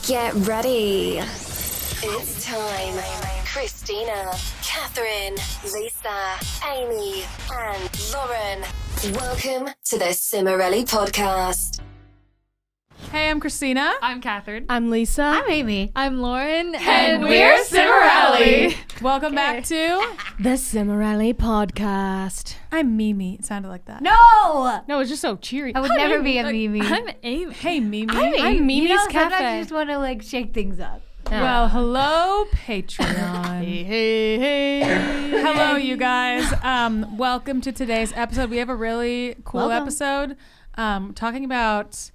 Get ready. It's time. Christina, Catherine, Lisa, Amy, and Lauren. Welcome to the Cimarelli Podcast. Hey, I'm Christina. I'm Catherine. I'm Lisa. I'm Amy. I'm Lauren. And we're Cimarelli. Welcome back to the Cimarelli Podcast. I'm Mimi. It sounded like that. No! No, it's just so cheery. I would never be a Mimi. I'm Amy. Hey, Mimi. I'm Mimi's you know, sometimes Cafe. you just want to shake things up. Well, hello, Patreon. Hey. Hello, you guys. Welcome to today's episode. We have a really cool episode talking about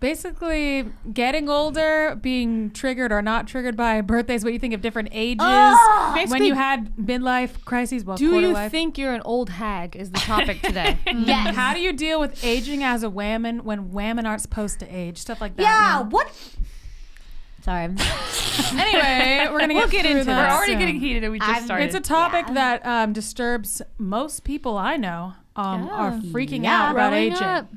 basically getting older, being triggered or not triggered by birthdays, what you think of different ages, when you had midlife crises, well, Do you life. think you're an old hag is the topic today? Yes. How do you deal with aging as a woman when women aren't supposed to age? Stuff like that. Yeah, you know? what? Sorry. Anyway, we're gonna get into We're that already soon. getting heated and we just started. It's a topic that disturbs most people I know are freaking out about Growing aging. up.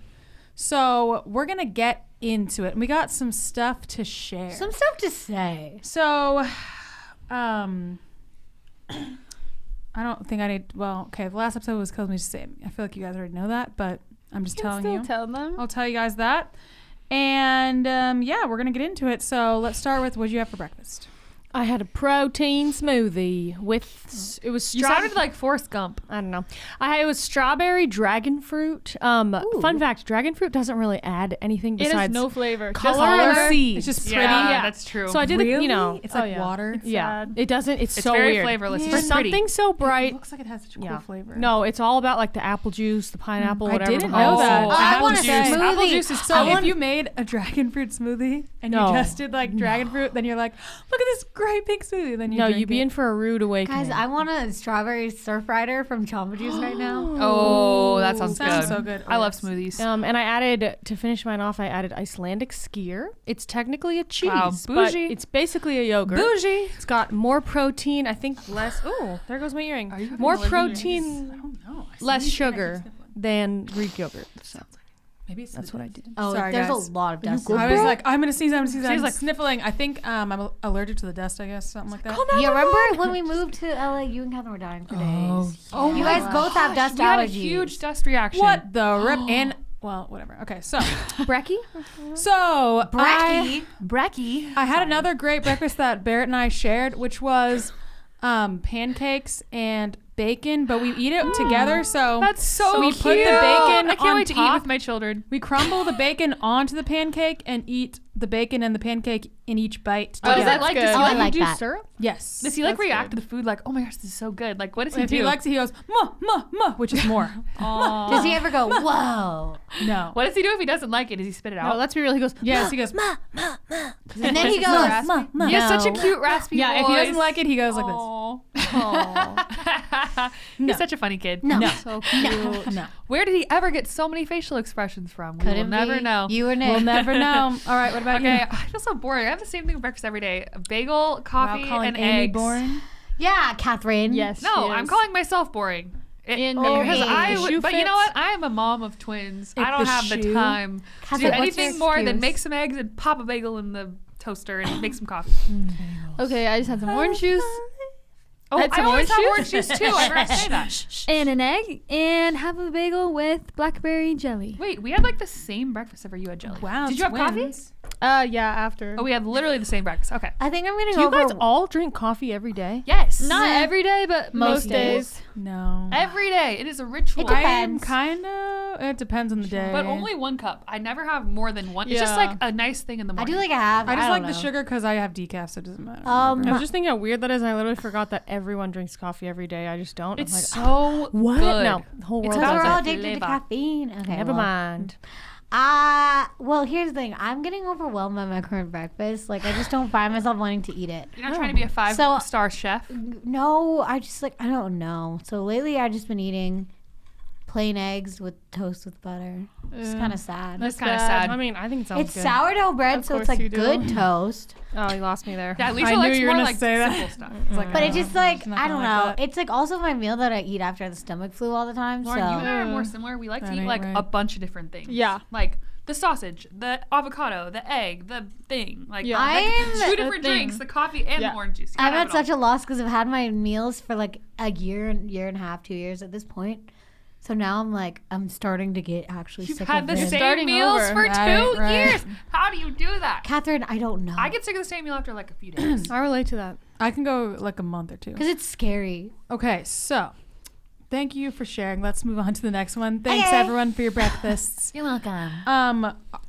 So we're going to get into it. And we got some stuff to share. Some stuff to say. So I don't think I need, well, okay, the last episode was Kills Me to Say. I feel like you guys already know that, but I'm just telling you. Tell them. I'll tell you guys that. And yeah, we're going to get into it. So let's start with what did you have for breakfast? I had a protein smoothie with it was You sounded like Forrest Gump. I don't know. It was strawberry dragon fruit. Fun fact: dragon fruit doesn't really add anything It has besides no flavor. color and seeds. It's just pretty. Yeah, that's true. So I did Really? it's It's like water. Yeah, sad. it doesn't. It's so very weird. flavorless. It's For just pretty. something so It bright. looks like it has such a cool Yeah. flavor. No, it's all about like the apple juice, the pineapple, I whatever. didn't the know whole- that. I Apple want a juice. smoothie. Apple juice is so. I If want- you made a dragon fruit smoothie and No. you just did like dragon fruit, then you're like, look at this great pink smoothie. Then you No, drink you'd be it. in for a rude awakening. Guys, I want a strawberry surf rider from Cimpod juice right now. Oh, that sounds Sounds good. so good. I love Yes. smoothies. And I added, to finish mine off, I added Icelandic skier. It's technically a cheese, Wow, but bougie. it's basically a yogurt. Bougie. It's got more protein, I think less. Oh, there goes my earring. Are you More allergic? I protein, don't know. I less sneezed and I keep sugar sniffling. than Greek yogurt. So Maybe it's that's what I did. Oh, Sorry, there's guys. a lot of dust. I was like, I'm gonna sneeze. I'm She's like sniffling. I think I'm allergic to the dust. I guess something like that. Yeah, remember when we moved to LA, you and Catherine were dying for days. Oh, You guys both have dust We had a allergies. huge dust reaction. What the rip? And well, whatever. Okay, so Brekkie? Brecky. I had another great breakfast that Barrett and I shared, which was pancakes and bacon, but we eat it together. So That's so we cute. put the bacon I can't on wait to eat top. with my children. We crumble the bacon onto the pancake and eat the bacon and the pancake in each bite. Oh, does together. that like? Does he Oh, I like, like do that. syrup? Yes. Does he like react to the food like, oh my gosh, this is so good? Like, what does he If do? he likes it, he goes, muh, muh, muh, which is more. Does he ever go, whoa? No. What does he do if he doesn't like it? Does he spit it out? No, let's be real. He goes, Yes, he goes, And then he Is goes, it raspy? He has such a cute raspy yeah, voice. if he doesn't like it, he goes like this. Aw. He's such a funny kid. no. so cute. No. Where did he ever get so many facial expressions from? We will Couldn't never be. know. You or Nick. We'll never know. All right, what about Okay, you? I feel so boring. I have the same thing for breakfast every day: a bagel, coffee, Without calling and Amy eggs. boring? Yeah, Catherine. Yes. No, she I'm is. calling myself boring. In Because the I shoe would, but you know fits. what? I am a mom of twins. If I don't the have the shoe- time to do Catherine, what's anything your more than excuse? make some eggs and pop a bagel in the toaster and make some coffee. Okay, I just had some orange juice Oh, Had I some always have orange orange juice too. I forgot to say that. and an egg and have a bagel with blackberry jelly. Wait, we had like the same breakfast ever. You had jelly. Wow, Did you have coffee? twins. Yeah, after. Oh, we had literally the same breakfast. Okay. I think I'm getting Do you over. guys all drink coffee every day? Yes. Not every day, but most days. No. every day. It is a ritual. It depends. I'm kind of, it depends on the day. But only one cup. I never have more than one. It's just Yeah. like a nice thing in the I morning. do like a half. I just don't like the know. sugar because I have decaf, so it doesn't matter. I was just thinking how weird that is, and I literally forgot that everyone drinks coffee every day. I just don't. It's I'm like, so what? good. No, the whole It's world Because How's we're does all that addicted to flavor? caffeine. Okay. Never well. mind. Well, here's the thing. I'm getting overwhelmed by my current breakfast. Like, I just don't find myself wanting to eat it. You're not trying to be a five-star chef. No, I just I don't know. So lately, I've just been eating plain eggs with toast with butter. It's kind of sad. That's kind of sad. I mean, I think it sounds It's good. sourdough bread, Of so it's course you like do. good toast. Oh, you lost me there. Yeah, Lisa I knew likes you were more gonna like say that. simple stuff. It's like, But it's just like, nothing I don't like know. that. It's like also my meal that I eat after the stomach flu all the time. Lauren, so you and I are more similar. We like to That eat ain't like right. a bunch of different things. Yeah. Like the sausage, the avocado, the egg, the thing. Like, Yeah. I am two different drinks, the coffee and the orange juice. I'm at such a loss because I've had my meals for like a year and a half, 2 years at this point. So now I'm starting to get actually You've sick had of the it. same Starting meals over. for Right, 2 right. years. How do you do that? Catherine, I don't know. I get sick of the same meal after like a few days. I relate to that. I can go like a month or two. because it's scary. Okay, so thank you for sharing. Let's move on to the next one. Thanks Okay. everyone for your breakfasts. You're welcome.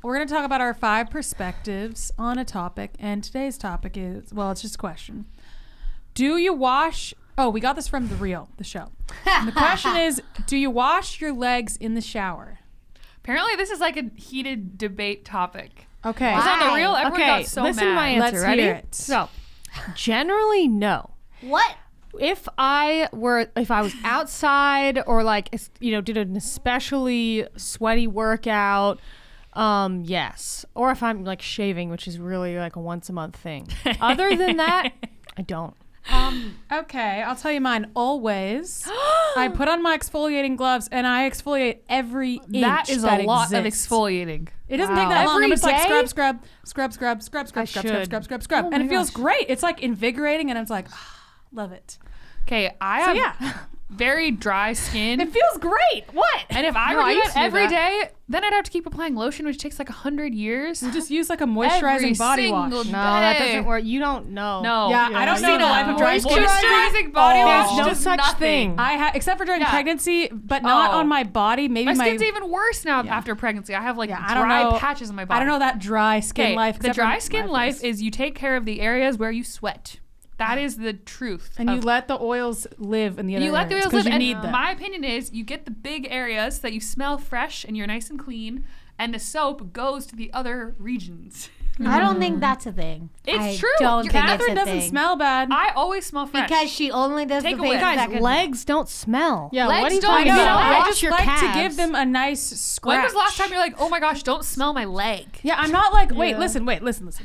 We're gonna talk about our 5 perspectives on a topic, and today's topic is, well, it's just a question. Do you wash? Oh, we got this from the show. And the question is, do you wash your legs in the shower? Apparently, this is like a heated debate topic. Okay. Because on the Why? real, everyone got so listen mad. to my answer. Let's Ready? hear it. So, generally, no. What? If I was outside or like, did an especially sweaty workout, yes. Or if I'm like shaving, which is really like a once a month thing. Other than that, I don't. Okay, I'll tell you mine. Always, I put on my exfoliating gloves and I exfoliate every inch That is a lot of exists. exfoliating. It doesn't take that long. Every I'm just like day? scrub, and it feels great. It's like invigorating, and it's like, love it. Okay, I So have yeah, very dry skin. it feels great. What? And if I No, were I to do used it to do every that. day, then I'd have to keep applying lotion, which takes like 100 years. You just use like a Every moisturizing body wash. single No, that day. doesn't work. You don't know. No. Yeah, I don't know the life of dry skin. Moisturizing body Oh. wash There's no does such nothing. thing. I have, except for during Yeah. pregnancy, but not Oh. on my body. Maybe My skin's even worse now after pregnancy. I have like I don't dry know. patches on my body. I don't know that dry skin Okay, life. the except for dry skin my life face. is you take care of the areas where you sweat. That is the truth. and you of- let the oils live in the other you let the areas oils 'cause live. you And need them. my opinion is you get the big areas so that you smell fresh and you're nice and clean, and the soap goes to the other regions. I don't think that's a thing. It's I true. Don't think Catherine it's a doesn't thing. smell bad. I always smell fresh. because she only does Take the a whiff. face Guys, that can- Legs don't smell. Yeah, Legs what are you don't talking smell. about? I Wash just your like to calves. give them a nice scratch. when was the last time you're like, oh my gosh, don't smell my leg? Yeah, I'm not like, wait, listen.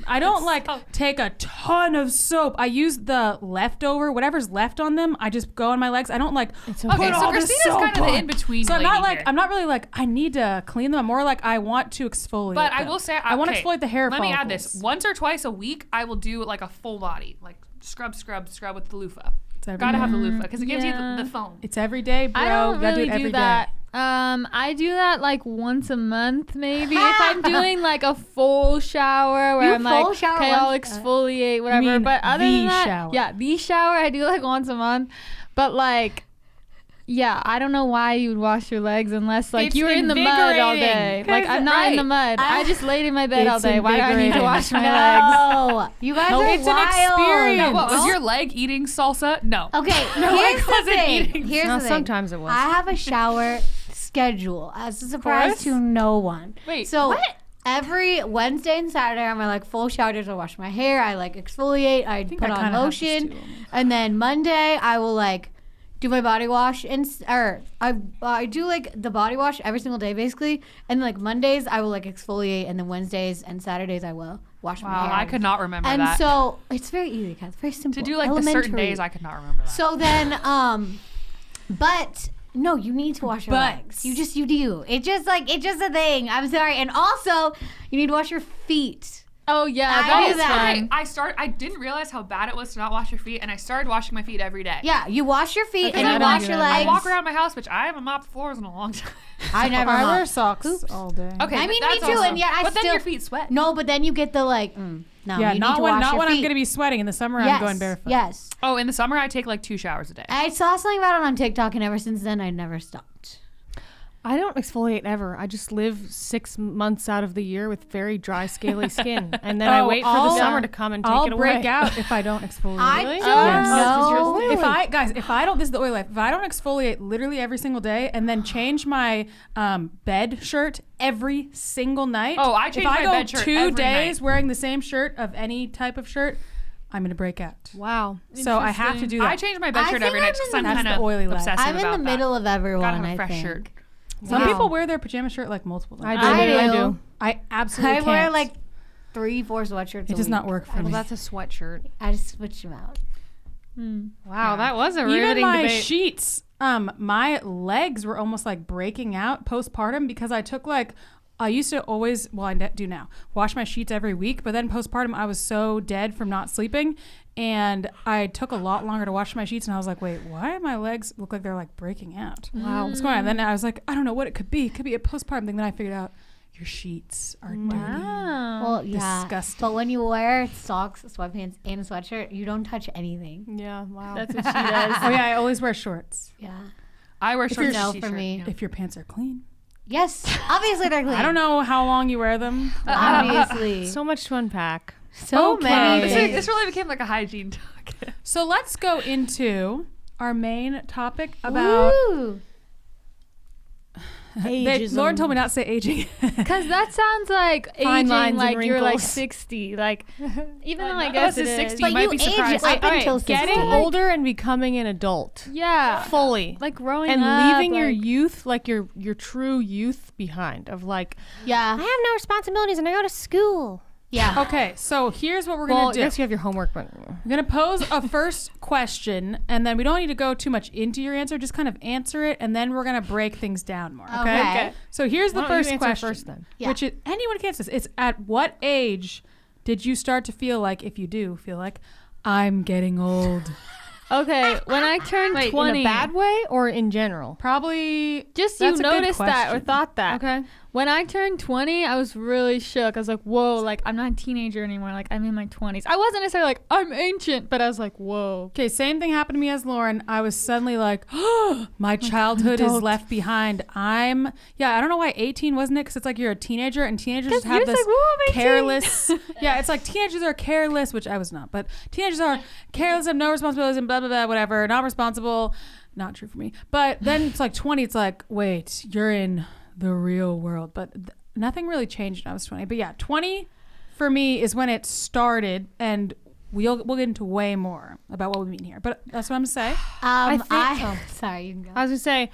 I don't like so- take a ton of soap. I use the leftover, whatever's left on them. I just go on my legs. I don't like It's put Okay, so all this Christina's soap kind of the on. in-between So I'm not lady like, here. I'm not really like, I need to clean them. I'm more like, I want to exfoliate But I them. will say, I want to okay, exfoliate the hair Let me add this. follicles. Once or twice a week, I will do like a full body, like scrub with the loofah. It's every Gotta day. have the loofah because it gives you Yeah. the foam. It's every day, bro. I don't You gotta really do it every do day. that. I do that like once a month, maybe. If I'm doing like a full shower where You I'm like, full shower okay, I'll once- exfoliate, whatever. mean But other the than that, shower. yeah, the shower I do like once a month. But like, yeah, I don't know why you would wash your legs unless like It's you were in the mud all day. invigorating. Like I'm not in the Right. mud. I just laid in my bed all It's day. Why do I need to invigorating. wash my legs? No, you guys are it's an wild. experience. No, what was your leg eating salsa? No. Okay, I here's the wasn't thing. eating. Here's No, the thing. sometimes it was. I have a shower schedule as a surprise course. to no one. Wait, so what? every Wednesday and Saturday are my like full shower days. I wash my hair. I like exfoliate. I think put I on kinda have this lotion, too, almost. and then Monday I will like do my body wash I do like the body wash every single day basically, and like Mondays I will like exfoliate, and then Wednesdays and Saturdays I will wash my Wow, hair. I could not remember And that. so it's very easy, guys. Very simple. To do like the certain elementary. days, I could not remember that. So then, but no, you need to wash your But- legs. You do. It's just a thing. I'm sorry. And also, you need to wash your feet. Oh yeah, I that do is that. fun. I didn't realize how bad it was to not wash your feet, and I started washing my feet every day. Yeah, you wash your feet Because and I you walk- wash your I legs. walk around my house, which I haven't mopped floors in a long time. I never. I wear mop. socks Oops. all day. Okay, I mean, me that's too, awesome. and yet I But then still- your feet sweat. No, but then you get the like. No, Yeah, you not need to when wash not your when I'm feet. gonna be sweating in the summer. Yes, I'm going barefoot. Yes. Oh, in the summer, I take like 2 showers a day. I saw something about it on TikTok, and ever since then, I never stopped. I don't exfoliate ever. I just live 6 months out of the year with very dry, scaly skin, and then I Oh, wait for the I'll- summer to come and take I'll it away. break out if I don't exfoliate. I Really? don't Yes. know. If I don't, this is the oil life. If I don't exfoliate literally every single day and then change my bed shirt every single night. Oh, I change if I my go bed shirt 2 every days night. wearing the same shirt of any type of shirt, I'm gonna break out. Wow. So I have to do that. I change my bed I shirt think every night I'm because in I'm the- kind That's the oily of life. obsessive I'm in about the that. middle of everyone. Gotta have a I fresh think. shirt. Some Wow. people wear their pajama shirt like multiple times. I do. I I do. do. I absolutely I can't. wear like 3-4 sweatshirts. It does not work for Well, me. that's a sweatshirt. I just switch them out. Wow, that was a Even riveting my debate. sheets, my legs were almost like breaking out postpartum because I took like I used to always, well, I do now, wash my sheets every week. But then postpartum, I was so dead from not sleeping. And I took a lot longer to wash my sheets. And I was like, wait, why do my legs look like they're like breaking out? Wow. What's going on? And then I was like, I don't know what it could be. It could be a postpartum thing. Then I figured out your sheets are dirty. Well, yeah. Disgusting. But when you wear socks, sweatpants, and a sweatshirt, you don't touch anything. Yeah, wow. That's what she does. Oh, yeah, I always wear shorts. Yeah. I wear shorts No, and a for t-shirt. me. If your pants are clean. Yes. Obviously they're clean. I don't know how long you wear them. Obviously. So much to unpack. So many This, things. this really became like a hygiene talk. So let's go into our main topic about... Woo. Ageism. Lauren told me not to say aging. Because that sounds like Fine lines aging, and like you're like wrinkles. 60. Like, even though I none guess of it us is is. 60. But You might you be age surprised. up until 60. Getting older and becoming an adult. Yeah. Fully. Like growing And up. leaving your like- youth, like your true youth behind of like, Yeah. I have no responsibilities and I go to school. Yeah. Okay, so here's what we're Well, going to do. yes, you have your homework, but We're going to pose a first question, and then we don't need to go too much into your answer. Just kind of answer it, and then we're going to break things down more. Okay? Okay. So here's the Why don't you first answer question. first then? Yeah. Which is, anyone can answer this. It's at what age did you start to feel like, if you do feel like, I'm getting old? Okay, when I turned 20. in a bad way or in general? Probably. Just That's you a good noticed that or question. thought that. Okay. When I turned 20, I was really shook. I was like, whoa, like I'm not a teenager anymore. Like I'm in my 20s. I wasn't necessarily like, I'm ancient, but I was like, whoa. Okay, same thing happened to me as Lauren. I was suddenly like, oh, my childhood is left behind. I don't know why 18 wasn't it? Because it's like you're a teenager and teenagers Because have you're this just like, whoa, I'm 18. careless. Yeah, it's like teenagers are careless, which I was not, but teenagers are careless, have no responsibilities and blah, blah, blah, whatever, not responsible. Not true for me. But then it's like 20, it's like, wait, you're in the real world. But nothing really changed when I was 20. But yeah, 20 for me is when it started, and we'll get into way more about what we mean here. But that's what I'm going to say. Sorry, you can go. I was gonna say,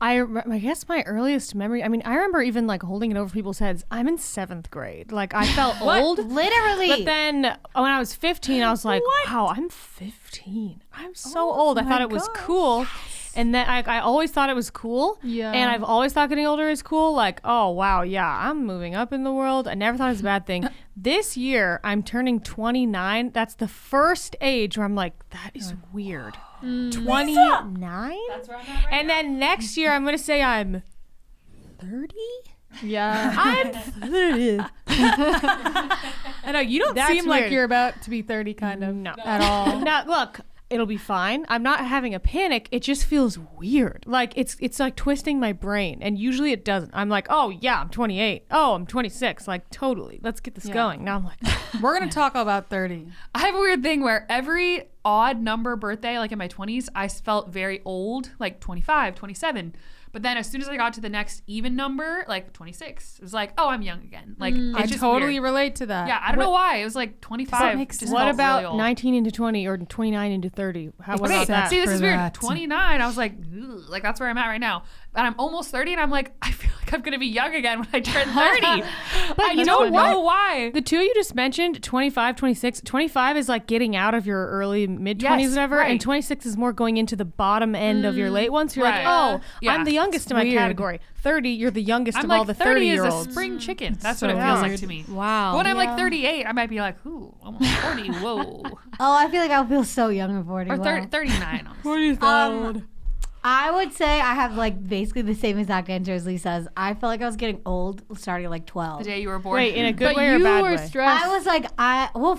I guess my earliest memory. I mean, I remember even like holding it over people's heads. I'm in 7th grade. Like I felt old. Literally. But then when I was 15, I was like, wow, I'm 15. I'm so old. I thought it was cool. And then I always thought it was cool. Yeah. And I've always thought getting older is cool. Like, oh, wow, yeah, I'm moving up in the world. I never thought it was a bad thing. This year, I'm turning 29. That's the first age where I'm like, that is weird. 29? That's where I'm at right And then next year, I'm going to say I'm 30? Yeah. I'm 30. I know, you don't That's seem like weird. you're about to be 30 kind of No. at all. Now, look, it'll be fine. I'm not having a panic. It just feels weird. Like it's like twisting my brain. And usually it doesn't. I'm like, oh yeah, I'm 28. Oh, I'm 26. Like totally. Let's get this going. Now I'm like, We're going to talk about 30. I have a weird thing where every odd number birthday, like in my 20s, I felt very old, like 25, 27. But then as soon as I got to the next even number, like 26, it was like, oh, I'm young again. Like I it's just totally weird. relate to that. Yeah, I don't know why. It was like 25. makes just sense. what felt about really old. 19 into 20 or 29 into 30? What Okay, about that? see, this for is weird. that. 29, I was like, ugh, like that's where I'm at right now. And I'm almost 30, and I'm like, I feel like I'm gonna be young again when I turn 30. But I you don't know know why. The two you just mentioned, 25, 26. 25 is like getting out of your early mid 20s, Yes, whatever. right. And 26 is more going into the bottom end of your late ones. You're right. like, oh, Yeah. I'm the youngest in my weird. category. 30, you're the youngest I'm of like all the 30 is a 30-year-olds. spring chicken. That's so what it feels weird. like to me. Wow. But when I'm like 38, I might be like, ooh, almost 40. Whoa. Oh, I feel like I'll feel so young at 40. Or Wow. 39. Honestly. I would say I have like basically the same exact answer as Lisa's. I felt like I was getting old starting at like 12. The day you were born. Wait, in a good But way or a you bad were way? stressed. I was like,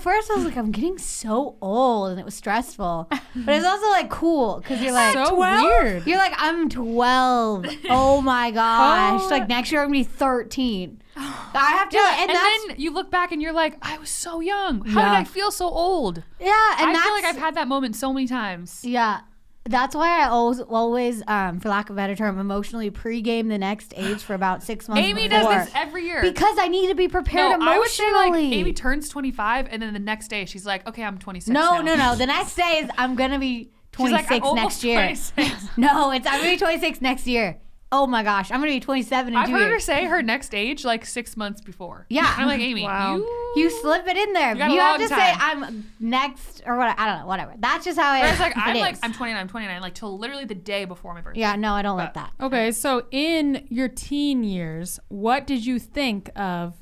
first I was like, I'm getting so old, and it was stressful. But it's also like cool because you're like, So weird. you're like, I'm 12. Oh my gosh! Like next year I'm gonna be 13. I have to, Yeah, and and that's then you look back and you're like, I was so young. How Yeah. did I feel so old? yeah, and I that's feel like I've had that moment so many times. yeah. That's why I always, for lack of a better term, emotionally pregame the next age for about 6 months. Amy before. does this every year. Because I need to be prepared no, I would say like emotionally. Amy turns 25 and then the next day she's like, okay, I'm 26 No. now. The next day is I'm gonna be She's like, 26 I'm next almost year. 26. No, I'm gonna be 26 next year. oh my gosh, I'm gonna be 27 in I've 2 heard her years. say her next age like 6 months before. Yeah. I'm like, Amy, Wow. You slip it in there. You got a You have long to say time. I'm next or what? I don't know. Whatever. That's just how it Whereas is. like It is. I'm 29, like till literally the day before my birthday. Yeah, no, I don't like that. Okay, so in your teen years, what did you think of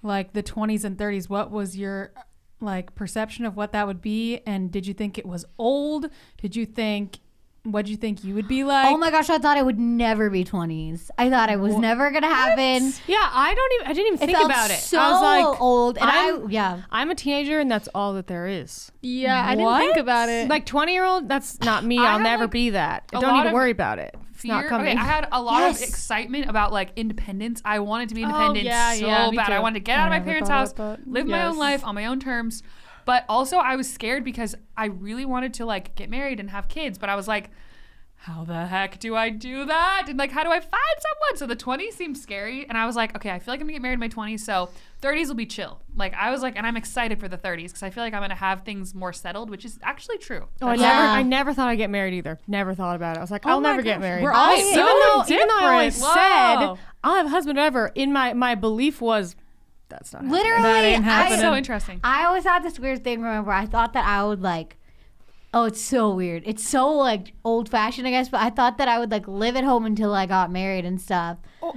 like the 20s and 30s? What was your like perception of what that would be? And did you think it was old? What did you think you would be like? Oh my gosh, I thought it would never be 20s. I thought it was never gonna happen. Yeah, I didn't even It think felt about it. so I was like, old, and I'm- I'm a teenager, and that's all that there is. Yeah, I didn't think about it. Like 20-year-old, that's not me. I I'll had, never like, be that. I a don't lot need to of worry about it. It's not Fear. coming. Okay, I had a lot Yes. of excitement about like independence. I wanted to be independent yeah, so yeah, me bad. I too. wanted to get out of my never parents' thought house, about that. live my own Yes. life on my own terms. But also I was scared because I really wanted to like get married and have kids. But I was like, how the heck do I do that? And like, how do I find someone? So the 20s seemed scary. And I was like, okay, I feel like I'm gonna get married in my 20s. So 30s will be chill. Like I was like, and I'm excited for the 30s because I feel like I'm gonna have things more settled, which is actually true. Oh, I never thought I'd get married either. Never thought about it. I was like, I'll my never get gosh, married. we're all so even though I always different. said Whoa. I'll have a husband ever, in my belief was that's not happening. Literally, That ain't I, happening. So interesting. I always had this weird thing. Remember, I thought that I would like. Oh, it's so weird. It's so like old fashioned, I guess. But I thought that I would like live at home until I got married and stuff. But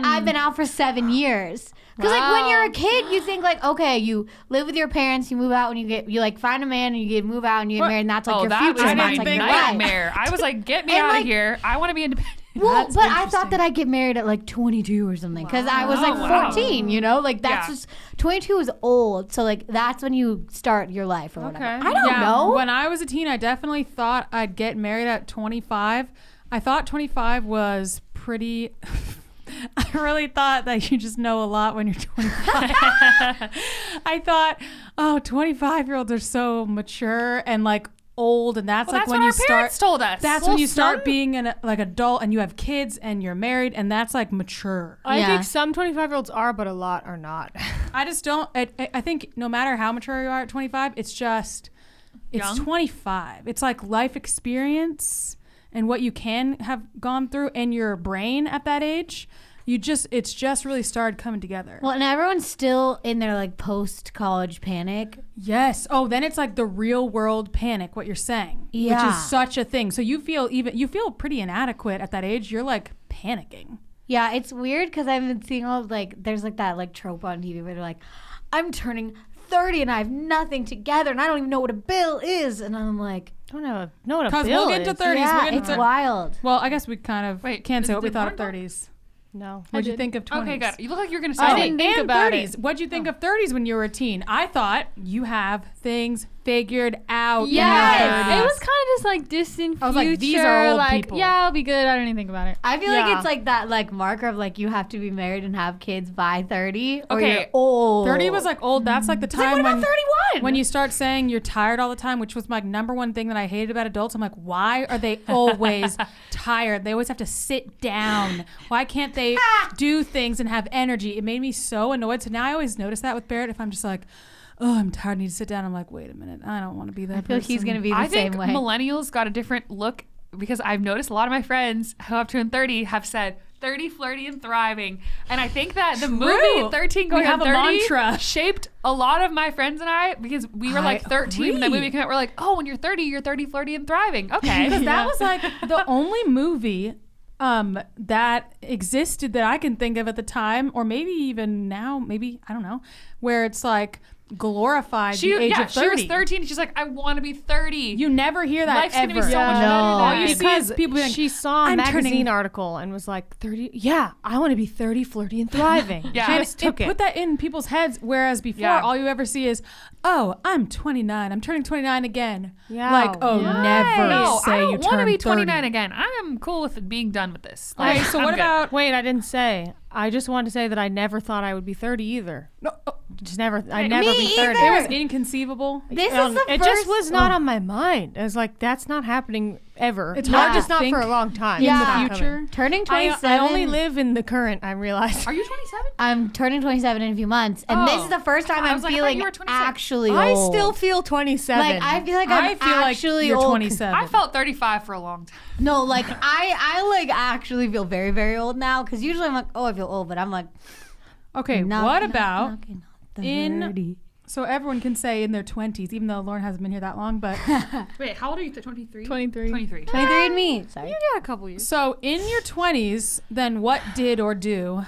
I've been out for 7 years. Because like when you're a kid, you think like, okay, you live with your parents, you move out when you like find a man and you get move out and you get married, and that's like your that future. was And my that's like your life. nightmare. I was like, get me And, out like- of here. I want to be independent. Well, but I thought that I'd get married at like 22 or something because I was like Wow. 14, you know? Like that's Yeah. just 22 is old. So like that's when you start your life or whatever. I don't know. When I was a teen, I definitely thought I'd get married at 25. I thought 25 was pretty. I really thought that you just know a lot when you're 25. I thought, oh, 25-year-olds are so mature and like old, and that's Well, like that's when what you our start. parents told us. That's when you start being an like adult and you have kids and you're married, and that's like mature. I Yeah. think some 25-year-olds are, but a lot are not. I just don't. I think no matter how mature you are at 25, it's just it's Young? 25. It's like life experience and what you can have gone through, and your brain at that age. It's just really started coming together. Well, and everyone's still in their like post college panic. Yes. Oh, then it's like the real world panic, what you're saying. Which Yeah. is such a thing. So you feel pretty inadequate at that age. You're like panicking. Yeah, it's weird because I've been seeing all like there's like that like trope on TV where they're like, I'm turning 30 and I have nothing together and I don't even know what a bill is, and I'm like, I don't know what a Because bill we'll get to is. 30s. yeah, we'll get it's to wild. Well, I guess we kind of can't say what we did thought of Lauren 30s. No. What'd you think of 20s? Okay, good. You look like you're gonna say. I didn't think and about 30s. it. What'd you think of 30s when you were a teen? I thought you have things figured out. Yeah, in your 30s. it was kind of just like distant I was future. like, these are old like, people. yeah, I'll be good. I don't even think about it. I feel like Yeah. it's like that like marker of like you have to be married and have kids by 30 or Okay, you're old. 30 was like old. That's like the like, time what about when 31? when you start saying you're tired all the time, which was my number one thing that I hated about adults. I'm like, why are they always tired? They always have to sit down. Why can't they do things and have energy? It made me so annoyed. So now I always notice that with Barrett. If I'm just like, oh, I'm tired, I need to sit down. I'm like, wait a minute, I don't want to be that I feel person. he's gonna be the I same think way. millennials got a different look because I've noticed a lot of my friends who have turned 30 have said 30, flirty, and thriving. And I think that the movie 13 going We have on a 30 mantra. shaped a lot of my friends and I because we were like 13 when that agree. movie came out. We're like, oh, when you're 30, you're 30, flirty, and thriving. Okay. Because that was like the only movie that existed that I can think of at the time, or maybe even now, maybe, I don't know, where it's like glorified the age of 30. she was 13 and she's like, I want to be 30. You never hear that Life's ever. gonna be so much better No. than All you that. see is people being like, she saw a "I'm magazine turning-" article and was like 30. Yeah, I want to be 30, flirty, and thriving. Yeah. She And just took it. put that in people's heads, whereas before Yeah. all you ever see is, oh, I'm 29. I'm turning 29 again. Yeah. Like, oh, Yeah. never No, say I you don't want to turned be 29 30. again. I'm cool with being done with this. Okay, so I'm what good. about Wait, I didn't say. I just wanted to say that I never thought I would be 30 either. no, Just never. I'd Me never be 30. it was inconceivable. This is the It first. just was not on my mind. I was like, that's not happening ever. It's not hard to just not think for a long time. in Yeah. the Coming. future. Turning 27. I only live in the current. I realize. Are you 27? I'm turning 27 in a few months, and this is the first time I I'm was like, I thought feeling you were 26. actually I old. still feel 27. like I feel like I'm I feel like actually you're old. 27. I felt 35 for a long time. No, like I like actually feel very very old now because usually I'm like, oh, I feel old, but I'm like, Okay, knock- what knock- about knocking on the in 30. so everyone can say in their 20s, even though Lauren hasn't been here that long, but Wait, how old are you? 23? 23. 23. 23 and me. Sorry. yeah, a couple years. so in your 20s, then what did you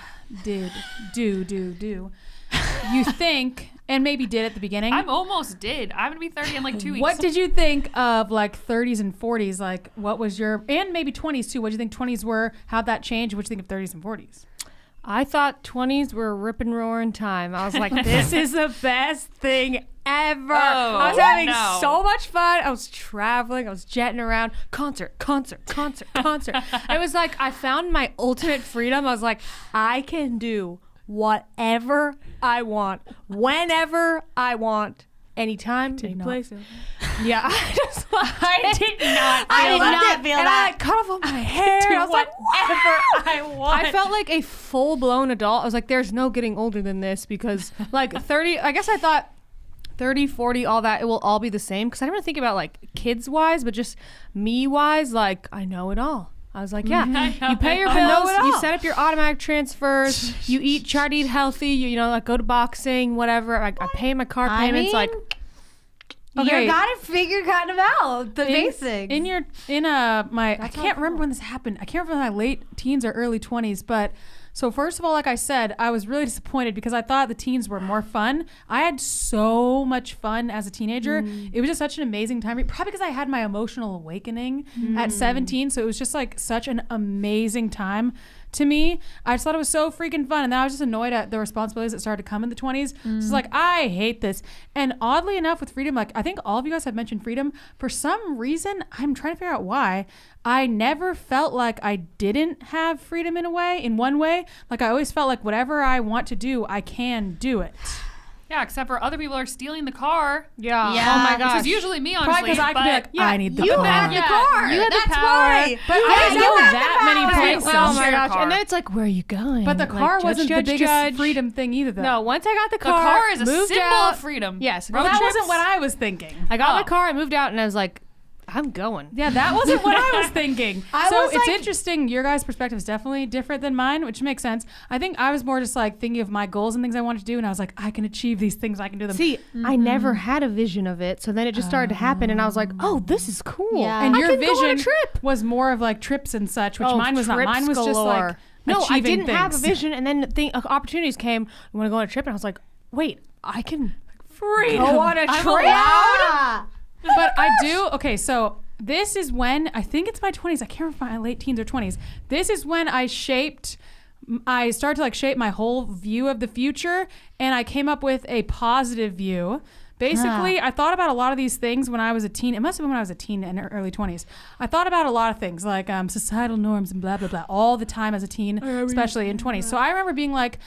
think, and maybe did at the beginning? I'm almost did. I'm gonna be 30 in like 2 weeks. What did you think of like 30s and 40s? Like what was your, and maybe 20s too. What do you think 20s were? How'd that change? What do you think of 30s and 40s? I thought 20s were a rip and roaring time. I was like, this is the best thing ever. I was having so much fun. I was traveling. I was jetting around. Concert. It was like I found my ultimate freedom. I was like, I can do whatever I want, whenever I want, anytime, any place. Yeah, I did not. I did not feel and that. I like cut off all my hair. I was like, whatever I want. I felt like a full-blown adult. I was like, there's no getting older than this because like 30, I guess I thought 30, 40, all that, it will all be the same because I didn't really think about like kids-wise, but just me-wise, like I know it all. I was like, yeah, you pay your bills, you set up your automatic transfers, you try to eat healthy, you know, like go to boxing, whatever. I pay my car payments, like. Okay. You gotta figure kind of out the basics. I can't remember when this happened. I can't remember my late teens or early 20s, but so first of all, like I said, I was really disappointed because I thought the teens were more fun. I had so much fun as a teenager. It was just such an amazing time. Probably because I had my emotional awakening at 17, so it was just like such an amazing time to me. I just thought it was so freaking fun, and then I was just annoyed at the responsibilities that started to come in the 20s. So it's like, I hate this. And oddly enough, with freedom, like I think all of you guys have mentioned freedom. For some reason, I'm trying to figure out why, I never felt like I didn't have freedom in one way. Like I always felt like whatever I want to do, I can do it. Yeah, except for other people are stealing the car. Yeah. Yeah. Oh my Which gosh. is usually me, honestly. Probably because I could be like, I need the you car. have the car. You had the That's power. why. But I didn't go that many power. places. Well, Oh my share gosh. car. And then it's like, where are you going? But the Like, car wasn't judge, the biggest judge. freedom thing either, though. No, once I got the The car is a moved symbol out, of freedom. Yes. Well, Road that trips. wasn't what I was thinking. I got Oh. the car, I moved out, and I was like, I'm going. Yeah, that wasn't what I was thinking. I So was it's like- interesting. Your guys' perspective is definitely different than mine, which makes sense. I think I was more just like thinking of my goals and things I wanted to do, and I was like, I can achieve these things. I can do them. See, I never had a vision of it, so then it just started to happen, and I was like, oh, this is cool. Yeah. and I your can go on a vision trip. was more of like trips and such, which Oh, mine was not. trips Mine was just like galore. No, I achieving didn't have a things. vision, and then opportunities came. You want to go on a trip, and I was like, wait, I can Freedom. go on a I'm trip. Yeah. But I do. Okay, so this is when I think it's my 20s. I can't remember my late teens or 20s. This is when I started to like shape my whole view of the future, and I came up with a positive view. Basically, I thought about a lot of these things when I was a teen. It must have been when I was a teen in early 20s. I thought about a lot of things like societal norms and blah, blah, blah all the time as a teen, especially in 20s. So I remember being like,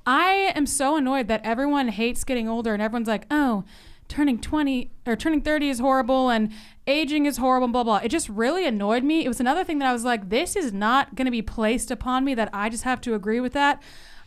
I am so annoyed that everyone hates getting older and everyone's like, oh, turning 20 or turning 30 is horrible and aging is horrible and blah, blah. It just really annoyed me. It was another thing that I was like, this is not going to be placed upon me that I just have to agree with that.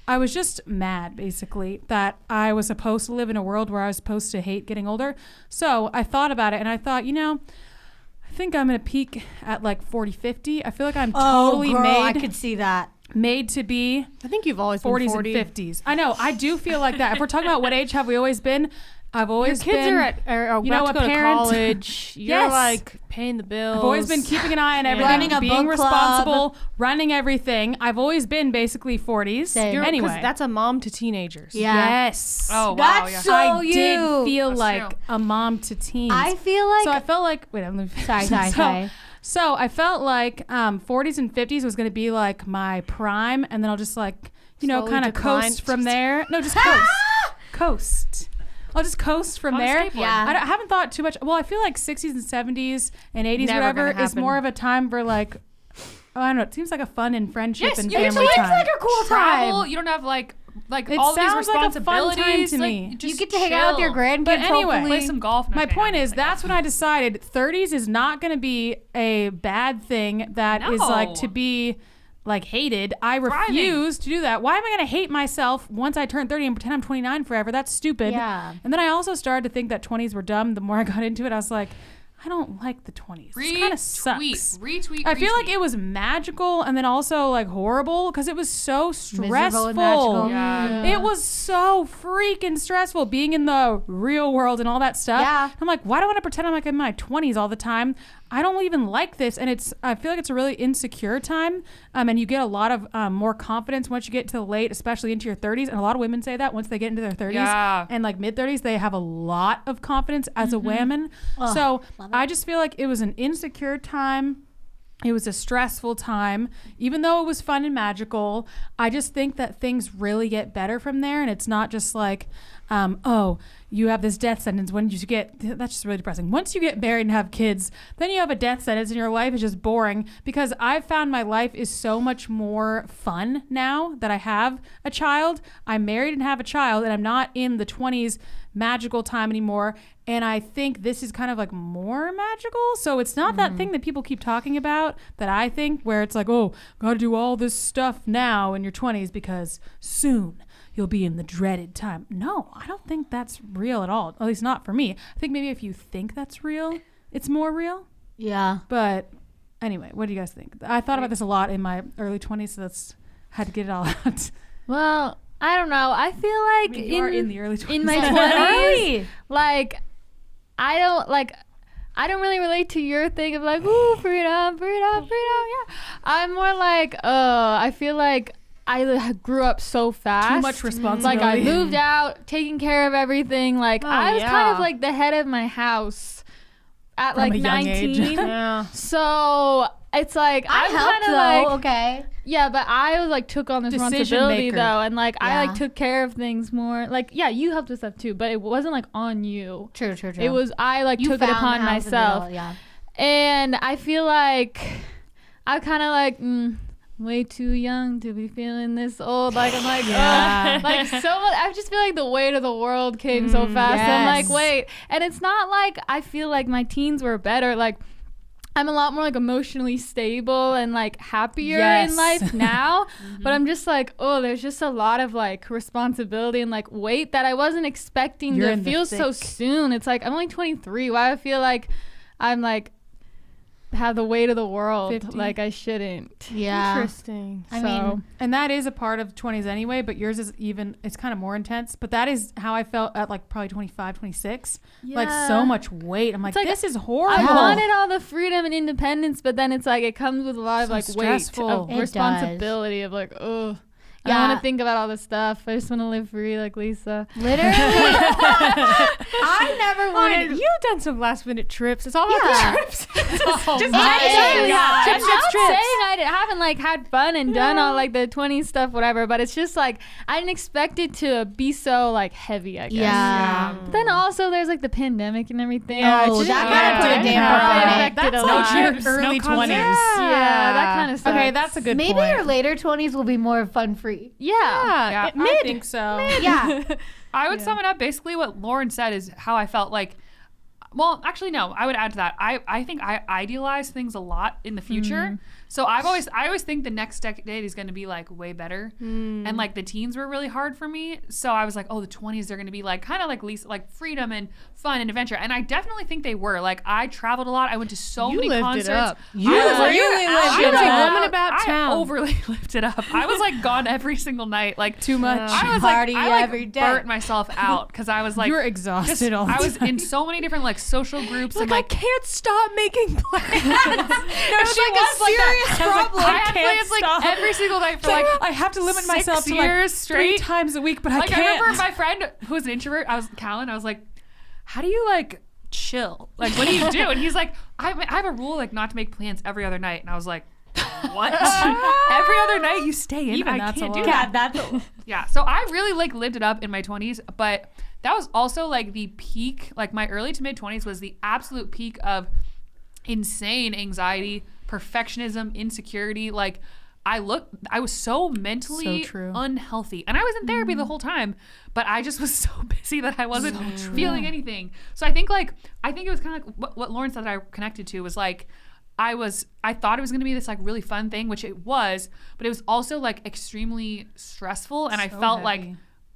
I was just mad, basically, that I was supposed to live in a world where I was supposed to hate getting older. So I thought about it and I thought, I think I'm going to peak at like 40, 50. I feel like I'm totally I could see that. made to be I think you've always been 40s 40. and 50s. I know. I do feel like that. If we're talking about what age have we always been, I've always Your kids been, are you know, about to a go to parent. college. You're Yes. like paying the bills. I've always been keeping an eye on everything, Running a being book club. responsible, running everything. I've always been basically 40s. Same. You're- 'cause Anyway. that's a mom to teenagers. Yeah. Yes. Oh, wow. That's Yeah. so I you. did feel That's like true. a mom to teens. I feel like so I felt like, wait, I'm Sorry. So I felt like 40s and 50s was going to be like my prime, and then I'll just like, Slowly kind of decline. coast from there. No, just coast. Coast. I'll just coast from On a there. skateboard. Yeah. I haven't thought too much. Well, I feel like 60s and 70s and 80s, Never whatever, gonna is happen. more of a time for like, I don't know. It seems like a fun and friendship Yes, and you get family to time. like a cool Travel. time. You don't have like like It all these sounds like a fun time responsibilities. to like, me. just You get to hang out with your chill. grandkids. But anyway, hopefully. Play some golf. No, My okay, point I'm is like, that's when I decided 30s is not going to be a bad thing that is like No. to be like hated. I Thriving. refuse to do that. Why am I going to hate myself once I turn 30 and pretend I'm 29 forever? That's stupid. Yeah. And then I also started to think that 20s were dumb. The more I got into it, I was like, I don't like the 20s. This kind of sucks. Retweet. I feel like it was magical and then also like horrible because it was so Miserable stressful. and magical. Yeah. It was so freaking stressful being in the real world and all that stuff. Yeah. I'm like, why do I want to pretend I'm like in my 20s all the time? I don't even like this. And I feel like it's a really insecure time. And you get a lot of more confidence once you get to the late, especially into your 30s. And a lot of women say that once they get into their 30s Yeah. and like mid 30s, they have a lot of confidence as a woman. So I just feel like it was an insecure time. It was a stressful time. Even though it was fun and magical, I just think that things really get better from there. And it's not just like, oh, you have this death sentence. When you get, that's just really depressing. Once you get married and have kids, then you have a death sentence and your life is just boring, because I've found my life is so much more fun now that I have a child. I'm married and have a child, and I'm not in the 20s magical time anymore. And I think this is kind of like more magical. So it's not that thing that people keep talking about that I think, where it's like, oh, got to do all this stuff now in your 20s because soon you'll be in the dreaded time. No, I don't think that's real at all. At least not for me. I think maybe if you think that's real, it's more real. Yeah. But anyway, what do you guys think? I thought about this a lot in my early 20s, so that's had to get it all out. Well, I don't know. I feel like I mean, you are in the early 20s. in my 20s, like I don't really relate to your thing of like, ooh, freedom. Yeah. I'm more like, I feel like I grew up so fast. Too much responsibility. Like I moved out, taking care of everything. Like I was kind of like the head of my house at From like a young 19. age. Yeah. So it's like I I'm helped kind of though. like, Okay. yeah, but I was like took on this Decision responsibility maker. though, and like I Yeah. like took care of things more. Like you helped with stuff too, but it wasn't like on you. True. It was I like You took it found upon the house and did myself, all- Yeah. and I feel like I'm kind of like way too young to be feeling this old. Like I'm like, Yeah. like so much. I just feel like the weight of the world came so fast. yes. I'm like, wait, and it's not like I feel like my teens were better. Like I'm a lot more like emotionally stable and like happier Yes. in life now. But I'm just like, oh, there's just a lot of like responsibility and like weight that I wasn't expecting You're to in the feel so thick. soon. It's like I'm only 23. Why I feel like I'm like have the weight of the world 50. like I shouldn't. Yeah. Interesting. I So- mean, And that is a part of 20s anyway, but yours is even, it's kind of more intense. But that is how I felt at like probably 25, 26. Like so much weight. I'm like, like, this is horrible. I wanted all the freedom and independence, but then it's like it comes with a lot of So like stressful. weight of It responsibility of like, oh, I Yeah. don't want to think about all this stuff. I just want to live free like Lisa. literally, I never wanted. You've done some last minute trips. It's all about Yeah. the trips. Oh Just my actually, God. I'm not saying I haven't like had fun and done all like the 20s stuff, whatever, but it's just like I didn't expect it to be so like heavy, I guess. Yeah. But then also there's like the pandemic and everything. Yeah, Oh, it's that just- kind of put a yeah. damper Probably on it. affected That's a like lot. your early 20s. Yeah, that kind of stuff. Okay, that's a good Maybe point. your later 20s will be more fun free. Yeah. Yeah, I think so. Yeah. I would sum it up basically what Lauren said is how I felt like. Well, actually, no. I would add to that. I think I idealize things a lot in the future. So I always think the next decade is going to be like way better. And like the teens were really hard for me. So I was like, oh, the 20s are going to be like kind of like Lisa, like freedom and fun and adventure. And I definitely think they were. Like I traveled a lot. I went to so You many lived it concerts. up. You I was, like, really lived I it was up. Woman about I town. overly lived it up. I was like gone every single night. Like Too much. I was Party like, I like every day. burnt myself out because I was like, You were exhausted all the I was time. in so many different like social groups and I like can't stop making plans. No, she was like serious that. problem. I had can't plans like stop. every single night for It's like, like I have to limit 6 myself to like years 3 straight. times a week, but I Like can't. I remember my friend who was an introvert. I was Callan. I was like, how do you like chill? Like what do you do? And he's like, I have a rule like not to make plans every other night. And I was like, what? Every other night you stay in? Even I that's can't a do lot. that. That's Yeah, so I really like lived it up in my 20s, but that was also like the peak, like my early to mid 20s was the absolute peak of insane anxiety, perfectionism, insecurity. Like I was so mentally So true. unhealthy. And I was in therapy the whole time, but I just was so busy that I wasn't feeling anything. So I think it was kind of like what Lauren said that I connected to was like, I thought it was going to be this like really fun thing, which it was, but it was also like extremely stressful. And I felt like